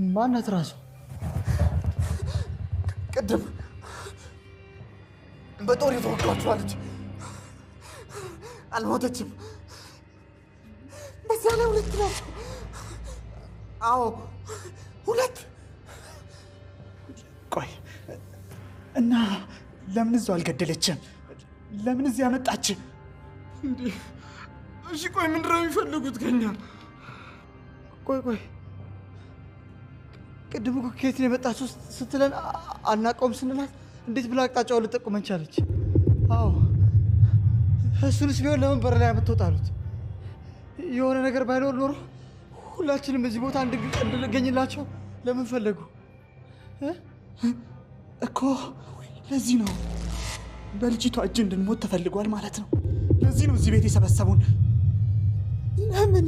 S1: ማናት ራሱ?
S6: ቅድም በጦር የተወጋችኋለች። አልሞተችም። በዛ ላይ ሁለት ናቸው። አዎ ሁለት።
S18: ቆይ እና ለምን እዛው አልገደለችም? ለምን እዚህ ያመጣች?
S6: እንዴ እሺ ቆይ ምንድን ነው የሚፈልጉት ከኛ?
S1: ቆይ ቅድም እኮ ከየት ነው የመጣችው ስትለን አናውቀውም ስንላት እንዴት ብላ አቅጣጫውን ልጠቁመን ቻለች? አዎ እሱንስ ቢሆን ለምን በር ላይ አመጣሉት? የሆነ ነገር ባይኖር ኖሮ ሁላችንም እዚህ ቦታ እንድንገኝላቸው ለምን ፈለጉ?
S6: እኮ
S18: ለዚህ ነው በልጅቷ እጅ እንድንሞት ተፈልጓል ማለት ነው። ለዚህ ነው እዚህ ቤት የሰበሰቡን። ለምን?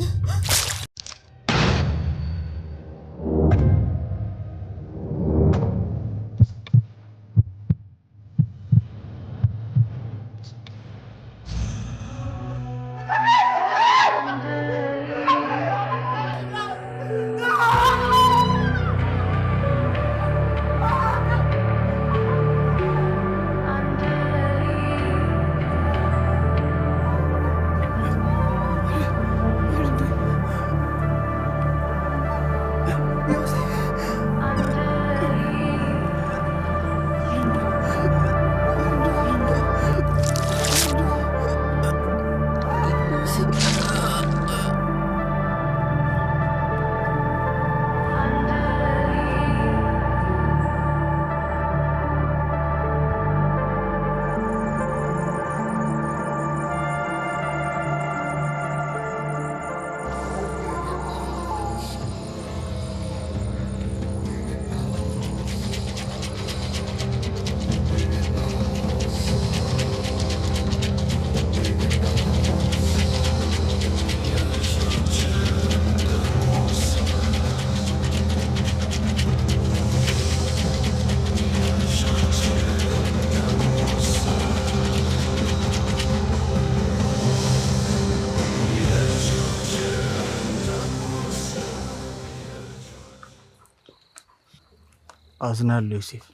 S1: አዝናለሁ ዮሴፍ።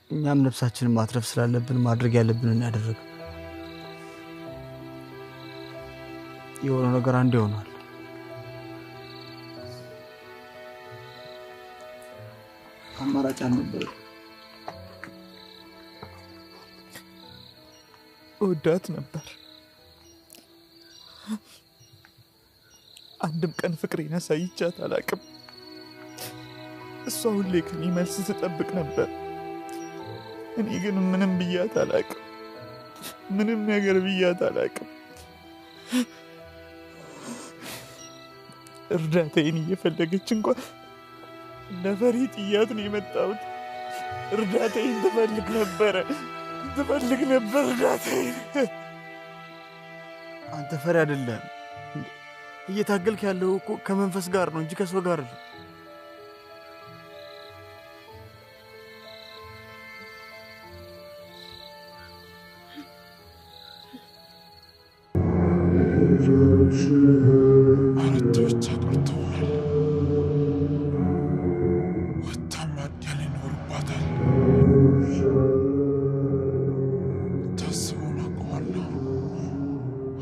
S1: እኛም ነፍሳችንን ማትረፍ ስላለብን ማድረግ ያለብንን ያደረግን። የሆነው ነገር አንድ ይሆናል። አማራጭ አልነበረም።
S18: እወዳት ነበር። አንድም ቀን ፍቅሬን አሳይቻት አላቅም። እሷ ሁሌ ከኔ መልስ ትጠብቅ ነበር። እኔ ግን ምንም ብያት አላቅም። ምንም ነገር ብያት አላቅም። እርዳታዬን እየፈለገች እንኳን ነፈሪ ጥያት ነው የመጣሁት። እርዳታዬን ትፈልግ ነበር እርዳታዬን።
S1: አንተ ፈሪ አይደለም። እየታገልክ ያለው እኮ ከመንፈስ ጋር ነው እንጂ ከሰው ጋር አይደለም።
S8: አራት ብቻ ቀርተውናል። ወጥተን ማደል ይኖርባታል። ታስበውን አውቀዋለሁ።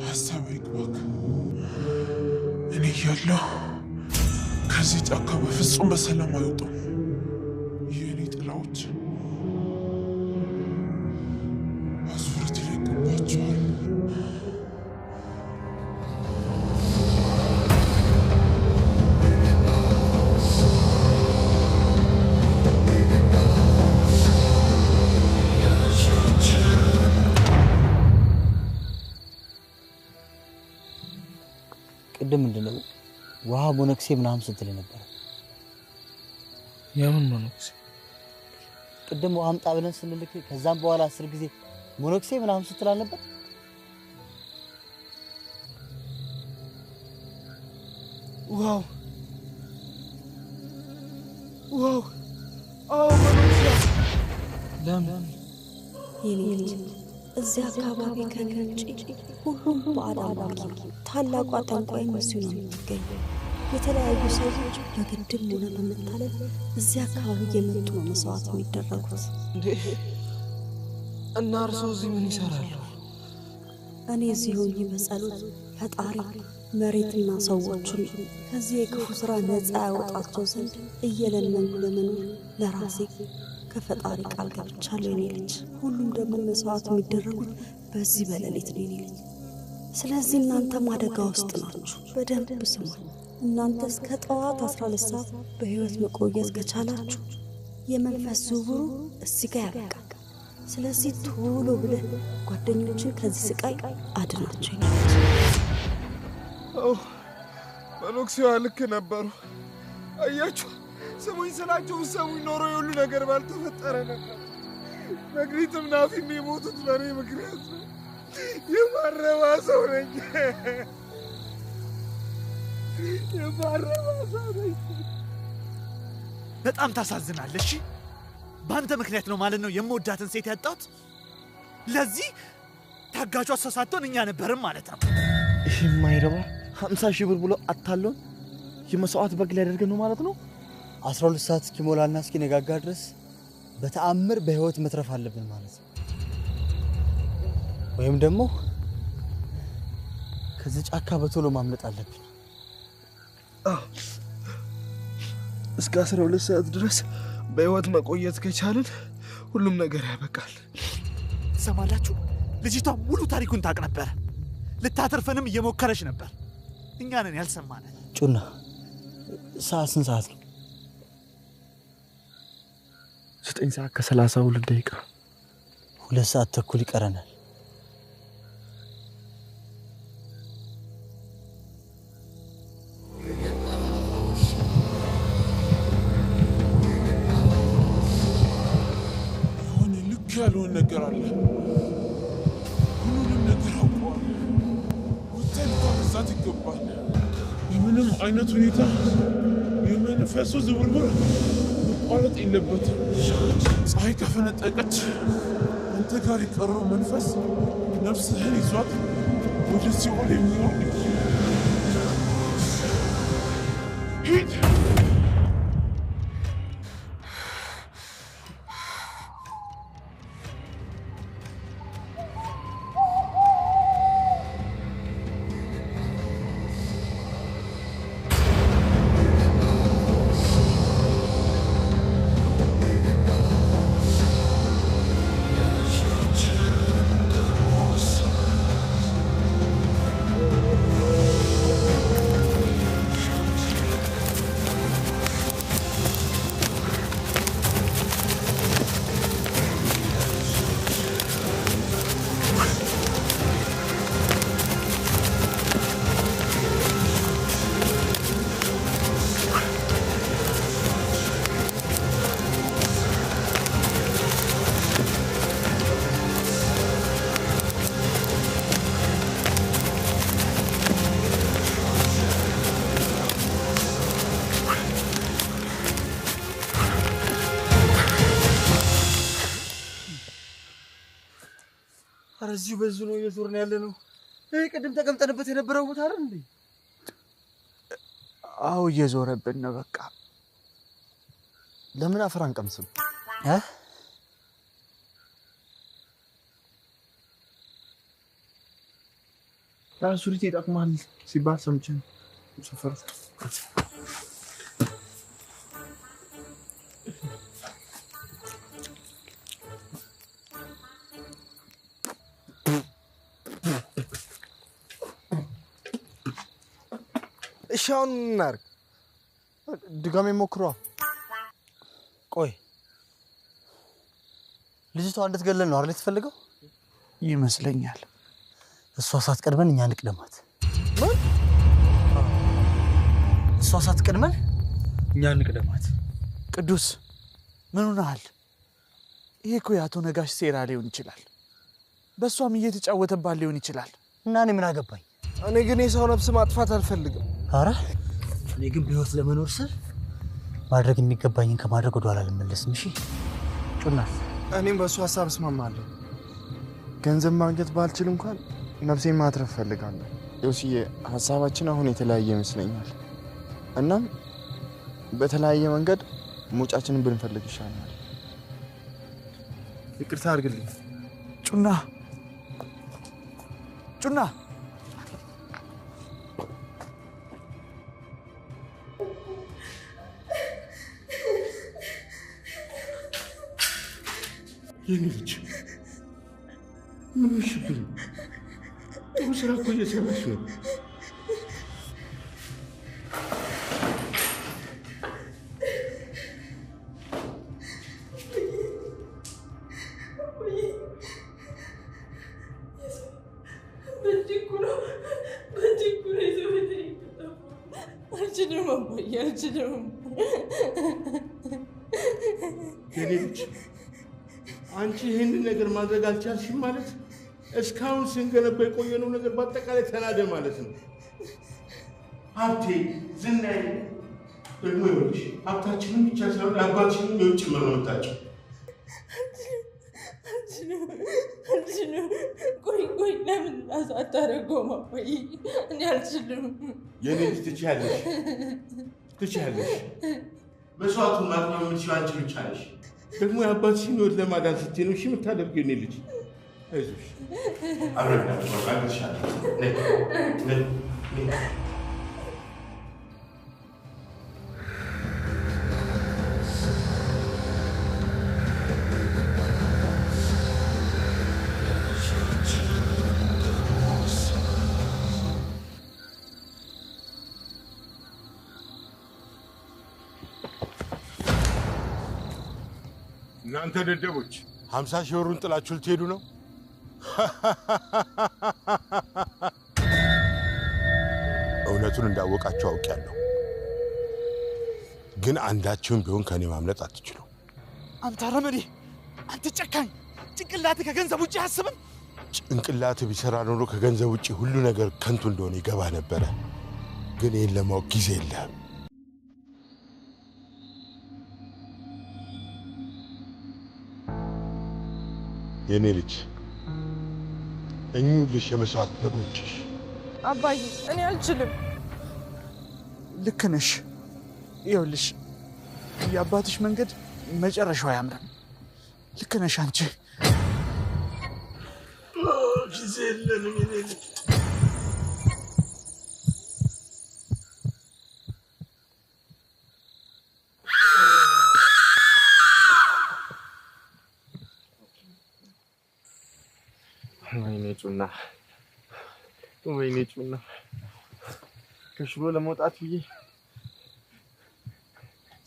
S8: ሀሳብ አይግባክ። እኔ እያለሁ ከዚህ ጫካ በፍጹም በሰላም አይወጡም። የእኔ ጥላዎች አዙሪት ይለቅባቸዋል።
S1: ቅድም ምንድነው ውሃ ሞነክሴ ምናምን ስትል ነበር?
S11: የምን ሞነክሴ?
S1: ቅድም ውሃ አምጣ ብለን ስንልክ ከዛም በኋላ 10 ጊዜ ሞነክሴ ምናምን ስትል ነበር? ዋው ዋው! አዎ ሞነክሴ።
S11: ለምን
S14: የኔ ልጅ እዚያ አካባቢ ከኔ ውጭ ሁሉም ባዕድ አምላኪ ነው። ታላቋ ጠንቋይ እሱ ነው የሚገኘው። የተለያዩ ሰዎች በግድም ሆነ በመታለል እዚያ አካባቢ እየመጡ ነው መስዋዕት የሚደረጉት።
S11: እና እርሶ እዚህ ምን ይሰራሉ?
S14: እኔ እዚህ ሆኜ በጸሎት ፈጣሪ መሬትና ሰዎችን ከዚህ የክፉ ስራ ነፃ ያወጣቸው ዘንድ እየለመንኩ ለመኖር ለራሴ ከፈጣሪ ቃል ገብቻለሁ የኔ ልጅ። ሁሉም ደግሞ መስዋዕት የሚደረጉት በዚህ በሌሊት ነው የኔ ልጅ። ስለዚህ እናንተም አደጋ ውስጥ ናችሁ። በደንብ ስሙ። እናንተ እስከ ጠዋት 12 ሰዓት በህይወት መቆየት ከቻላችሁ የመንፈስ ዝውውሩ እዚህ ጋር ያበቃል። ስለዚህ ቶሎ ብለህ ጓደኞችን ከዚህ ስቃይ አድናቸው የኔ ልጅ።
S8: መነኩሴዋ ልክ ነበሩ። አያችሁ
S18: ስሙኝ ስላቸው ሰሙኝ ኖሮ የሁሉ ነገር ባልተፈጠረ ነበር። መግሪትም ናፊም የሞቱት በእኔ ምክንያት ነው። የማረባ ሰው ነኝ። የማረባ ሰው ነኝ።
S6: በጣም ታሳዝናለህ። እሺ በአንተ ምክንያት ነው ማለት ነው የምወዳትን ሴት ያጣሁት። ለዚህ ታጋቿ አሳሳቶን እኛ ነበርም ማለት ነው።
S13: ይህ የማይረባ 50 ሺህ ብር ብሎ አታሎን የመስዋዕት በግ ሊያደርገን ነው ማለት ነው።
S1: 12 ሰዓት እስኪሞላና እስኪነጋጋ ድረስ በተአምር በህይወት መትረፍ አለብን ማለት ነው። ወይም ደግሞ ከዚህ ጫካ በቶሎ ማምለጥ አለብን።
S18: እስከ 12 ሰዓት ድረስ በህይወት መቆየት ከቻልን ሁሉም ነገር ያበቃል።
S6: ሰማላችሁ? ልጅቷ ሙሉ ታሪኩን ታውቅ ነበር። ልታተርፈንም እየሞከረች ነበር። እኛ ነን ያልሰማነን።
S1: ጩና ሰዓት ስንት ሰዓት ነው?
S13: 9 ሰዓት ከ32 ደቂቃ።
S1: 2 ሰዓት ተኩል ይቀረናል።
S18: አሁን ልክ ያለውን ነገር አለ። ሁሉንም ነገር አውቀዋል። ወጥተን ልታነሳት ይገባል። በምንም አይነት ሁኔታ የመንፈሱ ዝውውር መቋረጥ የለበትም። ፀሐይ ከፈነጠቀች አንተ ጋር የቀረው መንፈስ ነፍስህን ይዟት ወደ ሲኦል የሚወርድ ሂድ።
S1: እዚሁ በዚሁ ነው እየዞርን ያለ ነው። ይሄ ቅድም ተቀምጠንበት የነበረው ቦታ አይደል እንዴ?
S13: አዎ እየዞረብን ነው። በቃ ለምን አፈር አንቀምስም? ሱሪት ይጠቅማል ሲባል ሰምቼ ነው ሰፈር
S1: እሻውን እናርግ። ድጋሜ ሞክሯ። ቆይ ልጅቷ እንድትገለን ነው አይደል የተፈለገው?
S6: ይመስለኛል።
S1: እሷ ሳትቀድመን እኛ እንቅደማት። እሷ ሳትቀድመን እኛ እንቅደማት።
S6: ቅዱስ ምን ሆነሃል? ይሄ እኮ የአቶ ነጋሽ ሴራ ሊሆን ይችላል። በእሷም እየተጫወተባት ሊሆን ይችላል።
S1: እና እኔ ምን አገባኝ?
S13: እኔ ግን የሰው ነፍስ ማጥፋት አልፈልግም።
S1: አረ እኔ ግን በህይወት ለመኖር ስል ማድረግ የሚገባኝን ከማድረግ ወደኋላ አልመለስም። እሺ ጩና፣
S13: እኔም በእሱ ሀሳብ እስማማለሁ። ገንዘብ ማግኘት ባልችል እንኳን ነፍሴን ማትረፍ ፈልጋለሁ። ዮሲዬ፣ ሀሳባችን አሁን የተለያየ ይመስለኛል። እናም በተለያየ መንገድ መውጫችንን ብንፈልግ ይሻላል። ይቅርታ አድርግልኝ
S6: ጩና። ጩና
S18: የኔ ልጅ ምን ይሽብኝ? ጥሩ ስራ እኮ እየሰራሽ ነው።
S7: አልችልም አባዬ፣ አልችልም።
S8: የኔ ልጅ አንቺ ይህንን ነገር ማድረግ አልቻልሽም ማለት እስካሁን ስንገነባ የቆየነው ነገር በአጠቃላይ ተናደ ማለት ነው። ሀብቴ፣ ዝናዬ ደግሞ ይኸውልሽ ሀብታችንን ብቻ ሳይሆን የአባትሽንም የውጭ መመታቸው
S7: ቆይ ለምን አታደርገውም? አባዬ እኔ አልችልም።
S8: የኔ ልጅ ትችያለሽ። መስዋዕቱን ማቅረብ የምትችይው አንቺ ብቻ ነሽ። ደግሞ የአባትሽን ህይወት ለማዳን ስትይ ነው እሺ የምታደርጊው። የኔ ልጅ አይዞሽ፣ አብረን አግርሻለሁ። እናንተ ደደቦች 50 ሺህ ብሩን ጥላችሁ ልትሄዱ ነው? እውነቱን እንዳወቃችሁ አውቄያለሁ፣ ግን አንዳችሁም ቢሆን ከኔ ማምለጥ አትችሉ።
S6: አንተ አረመኔ፣ አንተ ጨካኝ! ጭንቅላት ከገንዘብ ውጭ አያስብም?
S8: ጭንቅላት ቢሰራ ኖሮ ከገንዘብ ውጭ ሁሉ ነገር ከንቱ እንደሆነ ይገባ ነበረ። ግን ይህን ለማወቅ ጊዜ የለህም። የኔ ልጅ እኚህ የመስዋዕት በጎችሽ።
S7: አባዬ እኔ አልችልም።
S6: ልክ ነሽ። ይኸውልሽ የአባትሽ መንገድ መጨረሻው አያምርም። ልክ ነሽ አንቺ።
S8: ጊዜ የለንም የኔ ልጅ።
S13: ወይኔ ጩና ከሽሮ ለመውጣት ብዬ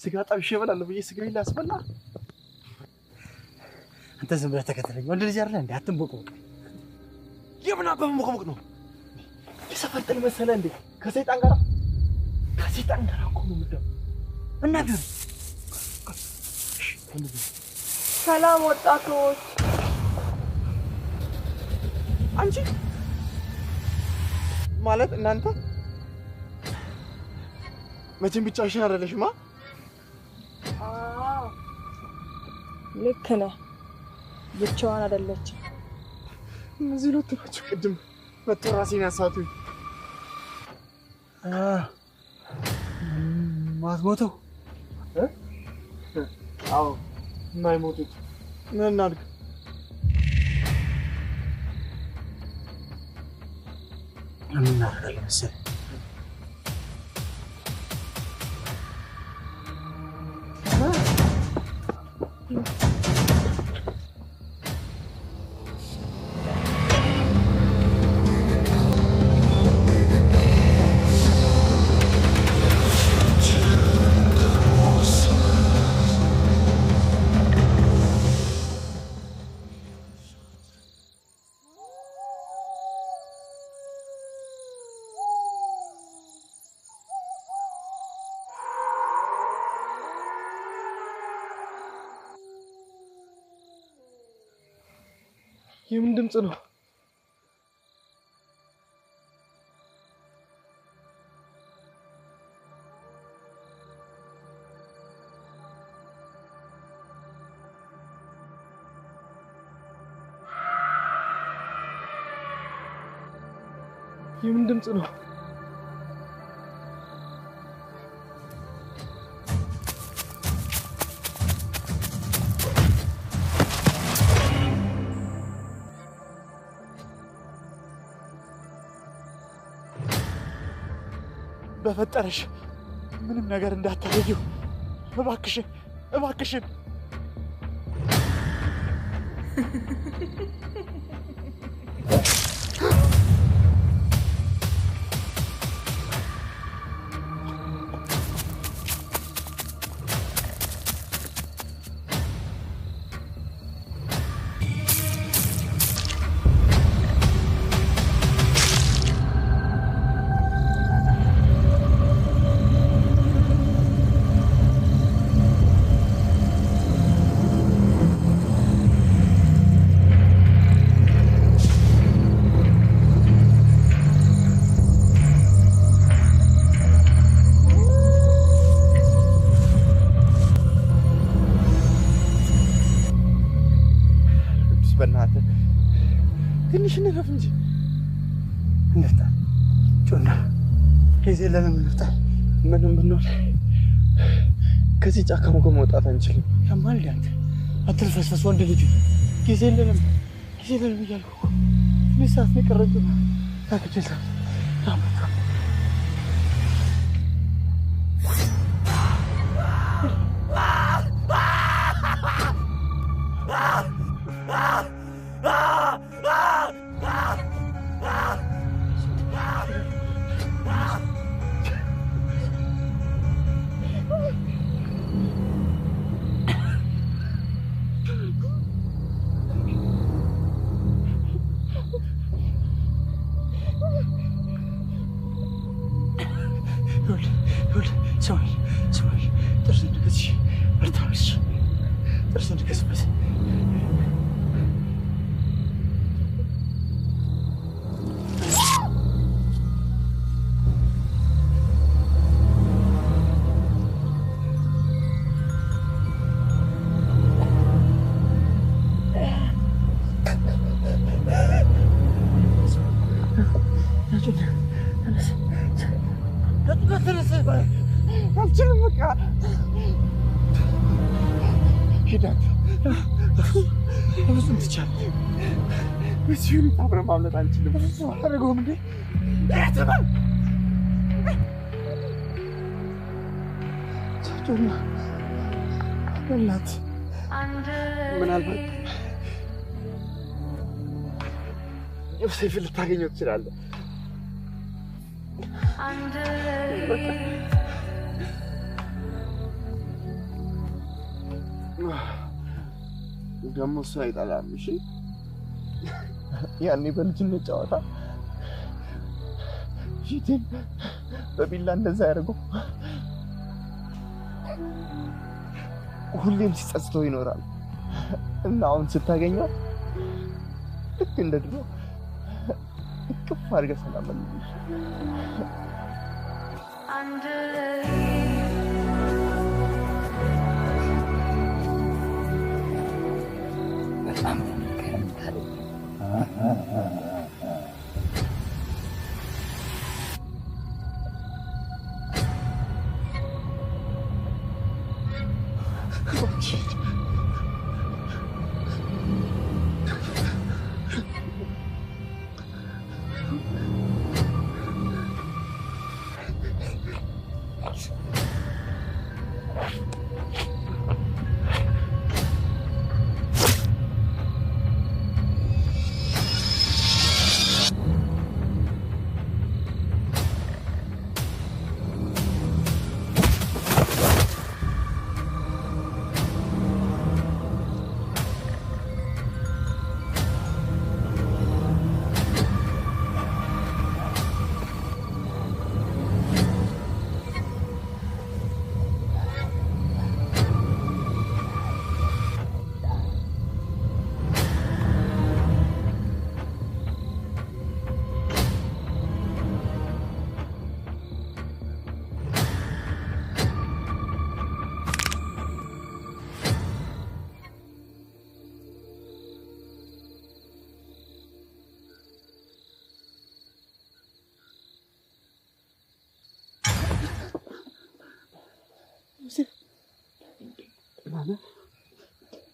S13: ስጋ ጠብሼ እበላለሁ ብዬ ስጋዬን ላስበላ።
S1: አንተ ዝም ብለህ ተከተለኝ። ወንድ ልጅ አይደለ እንዴ? አትንቦቅቦቅ።
S13: የምን አበበ ሞቅሞቅ ነው? የሰፈር ጥል መሰለህ እንዴ? ከሰይጣን ጋር እኮ ነው የምትደው።
S1: እናግዝ።
S7: ሰላም ወጣቶች።
S13: አንቺ ማለት እናንተ መቼም ብቻሽን አይደለሽማ።
S7: ልክ ነህ፣ ብቻዋን አይደለችም።
S13: እነዚህ ሁለቱ ናቸው ቅድም መጥተው ራሴን ያሳቱኝ።
S1: ማትሞተው?
S13: አዎ የማይሞቱት። ምን እናድርግ?
S1: ምን እናደርጋለን መሰለህ?
S13: የምን ድምፅ ነው? የምን ድምፅ ነው? በፈጠረሽ ምንም ነገር እንዳታደርጊው እባክሽን፣ እባክሽን።
S1: ትንሽ እንረፍ እንጂ እንፍታ። ጮና ጊዜ የለንም። እንፍታ። ምንም ብንሆን ከዚህ ጫካ መውጣት አንችልም። ያማል አንተ አትልፈስፈስ ወንድ ልጅ። ጊዜ የለንም እያልኩ ትንሽ ሰዓት ነው የቀረችው። ታክችል አብረን ማምለጥ አንችልም። አታደርገውም እንዴ? ቻቾና በላት ምናልባት ዮሴፍ ልታገኘው ትችላለህ። ደግሞ እሱ አይጠላም። እሺ ያኔ በልጅነት ጨዋታ ፊቴን በቢላ እንደዛ ያደርገው ሁሌም ሲጸጽተው ይኖራል እና አሁን ስታገኘው ልክ እንደ ድሮ እቅፍ አድርገህ ሰላም መልስ። በጣም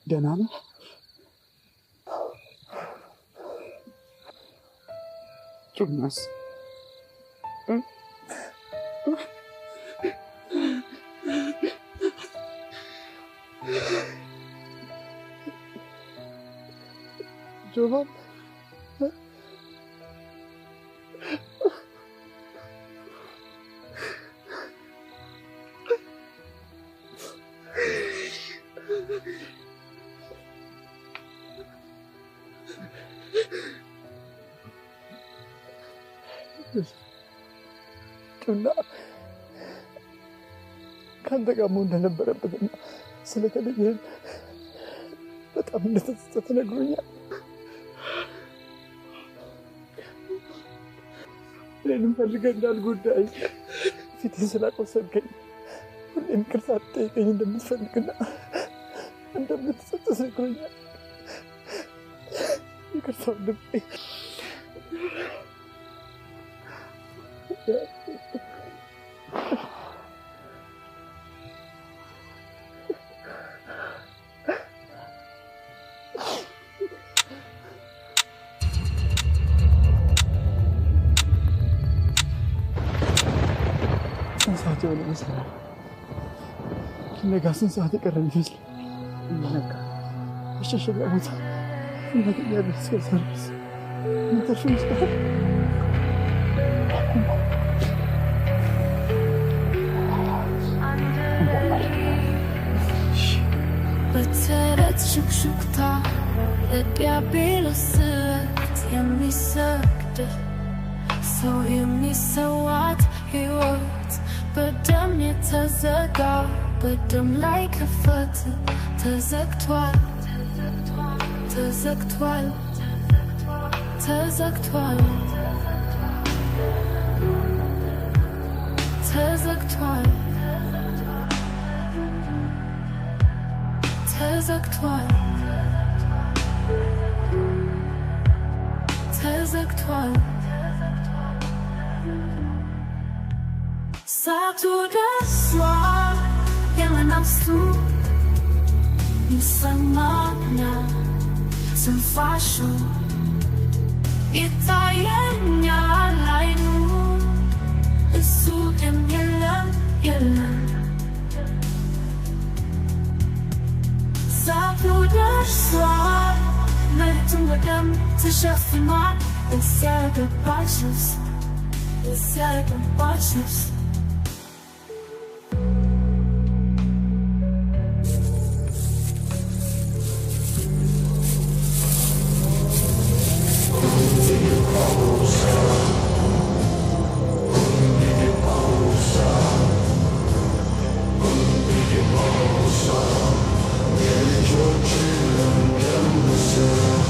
S1: ደህና ነህ? ጩናስ ጆባብ ጩና ከአንተ ጋር መሆን እንደነበረበትና ስለተለየህም በጣም እንደተጸጸተ ነግሮኛል። እኔንም ፈልገህ እንዳልጎዳኝ ፊትህን ስላቆሰልከኝ ሁሌም ይቅርታ ትጠይቀኝ እንደምትፈልግና እንደምትጸጸት ነግሮኛል። ይቅርታ ወንድሜ። ስንት ሰዓት የሆነ ይመስላል? ሊነጋ ስንት ሰዓት የቀረን ይመስላል? ነጋ። መሸሸጊያ ቦታ እናገኛለን። እስከዛ ድረስ መተርፍ ይመስላል።
S19: በተረት ሹክሹክታ ለዲያብሎስ የሚሰግድ ሰው የሚሰዋት ሕይወት በደም የተዘጋ በደም ላይ ክፈት ተዘግቷል ተዘግቷል ተዘግቷል ተዘግቷል ተዘግቷል ተዘግቷል ሰዓቱ ደርሷል የመናፍስቱ ይሰማኛል ትንፋሹ ይታየኛል አይኑ እሱ ግን የለም የለም ሰዓቱ ደርሷል መሬቱን በደም ተሸፍኗል እዚያ የገባች ነፍስ እዚያ የገባች ነፍስ
S20: Yeah.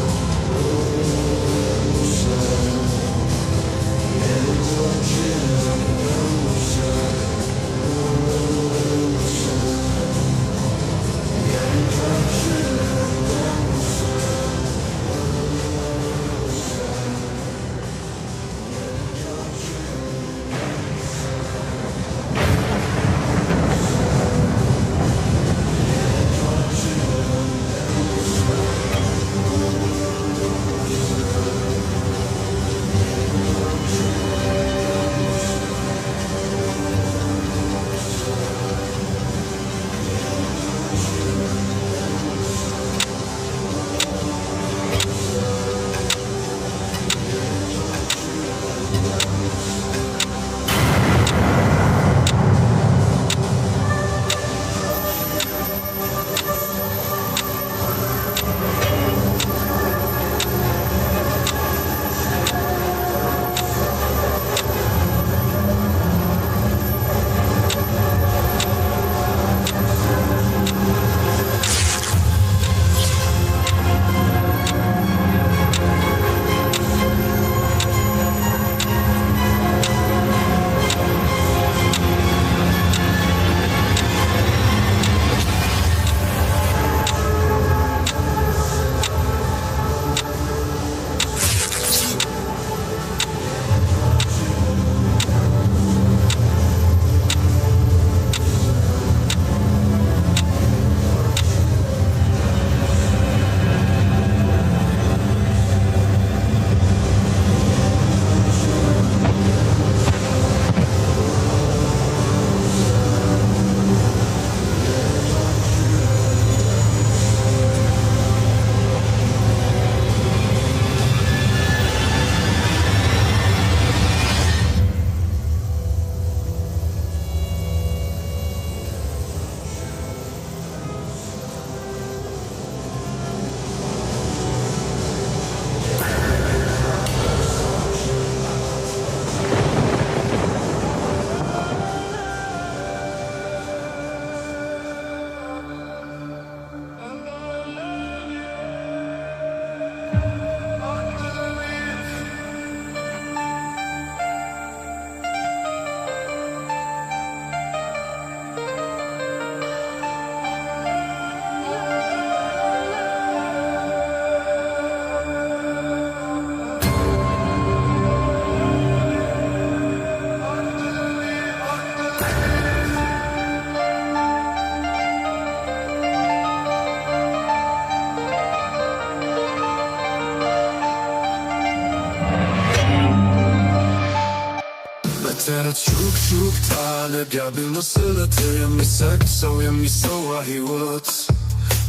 S19: ሹክሹክታ ለዲያብሎስ ስለት የሚሰጥ ሰው የሚሰዋ ሕይወት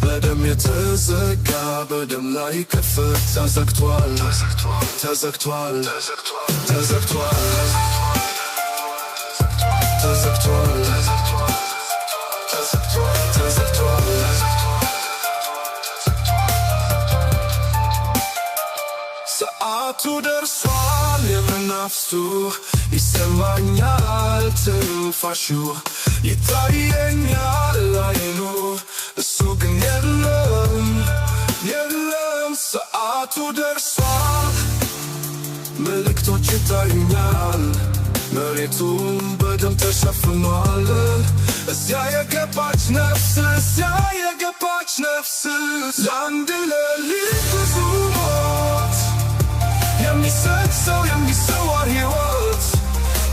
S19: በደም የተዘጋ በደም ላይ ክፍት ተዘግቷል ተዘግቷል ተዘግቷል ተዘግቷል ተዘግቷል ሰዓቱ ደርሷል የመናፍስቱ ይሰማኛል ትንፋሹ ይታየኛል አይኑ እሱ ግን የለም የለም ሰዓቱ ደርሷል ምልክቶች ይታዩኛል መሬቱን በደም ተሸፍኗል እዚያ የገባች ነፍስ እዚያ የገባች ነፍስ ለአንድ ሌሊት ብዙ ሞት የሚሰጥ ሰው የሚሰዋ ሕይወት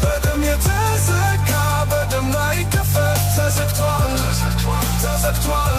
S19: በደም የተዘጋ በደም ላይ ክፍት ተዘግቷል ተዘግቷል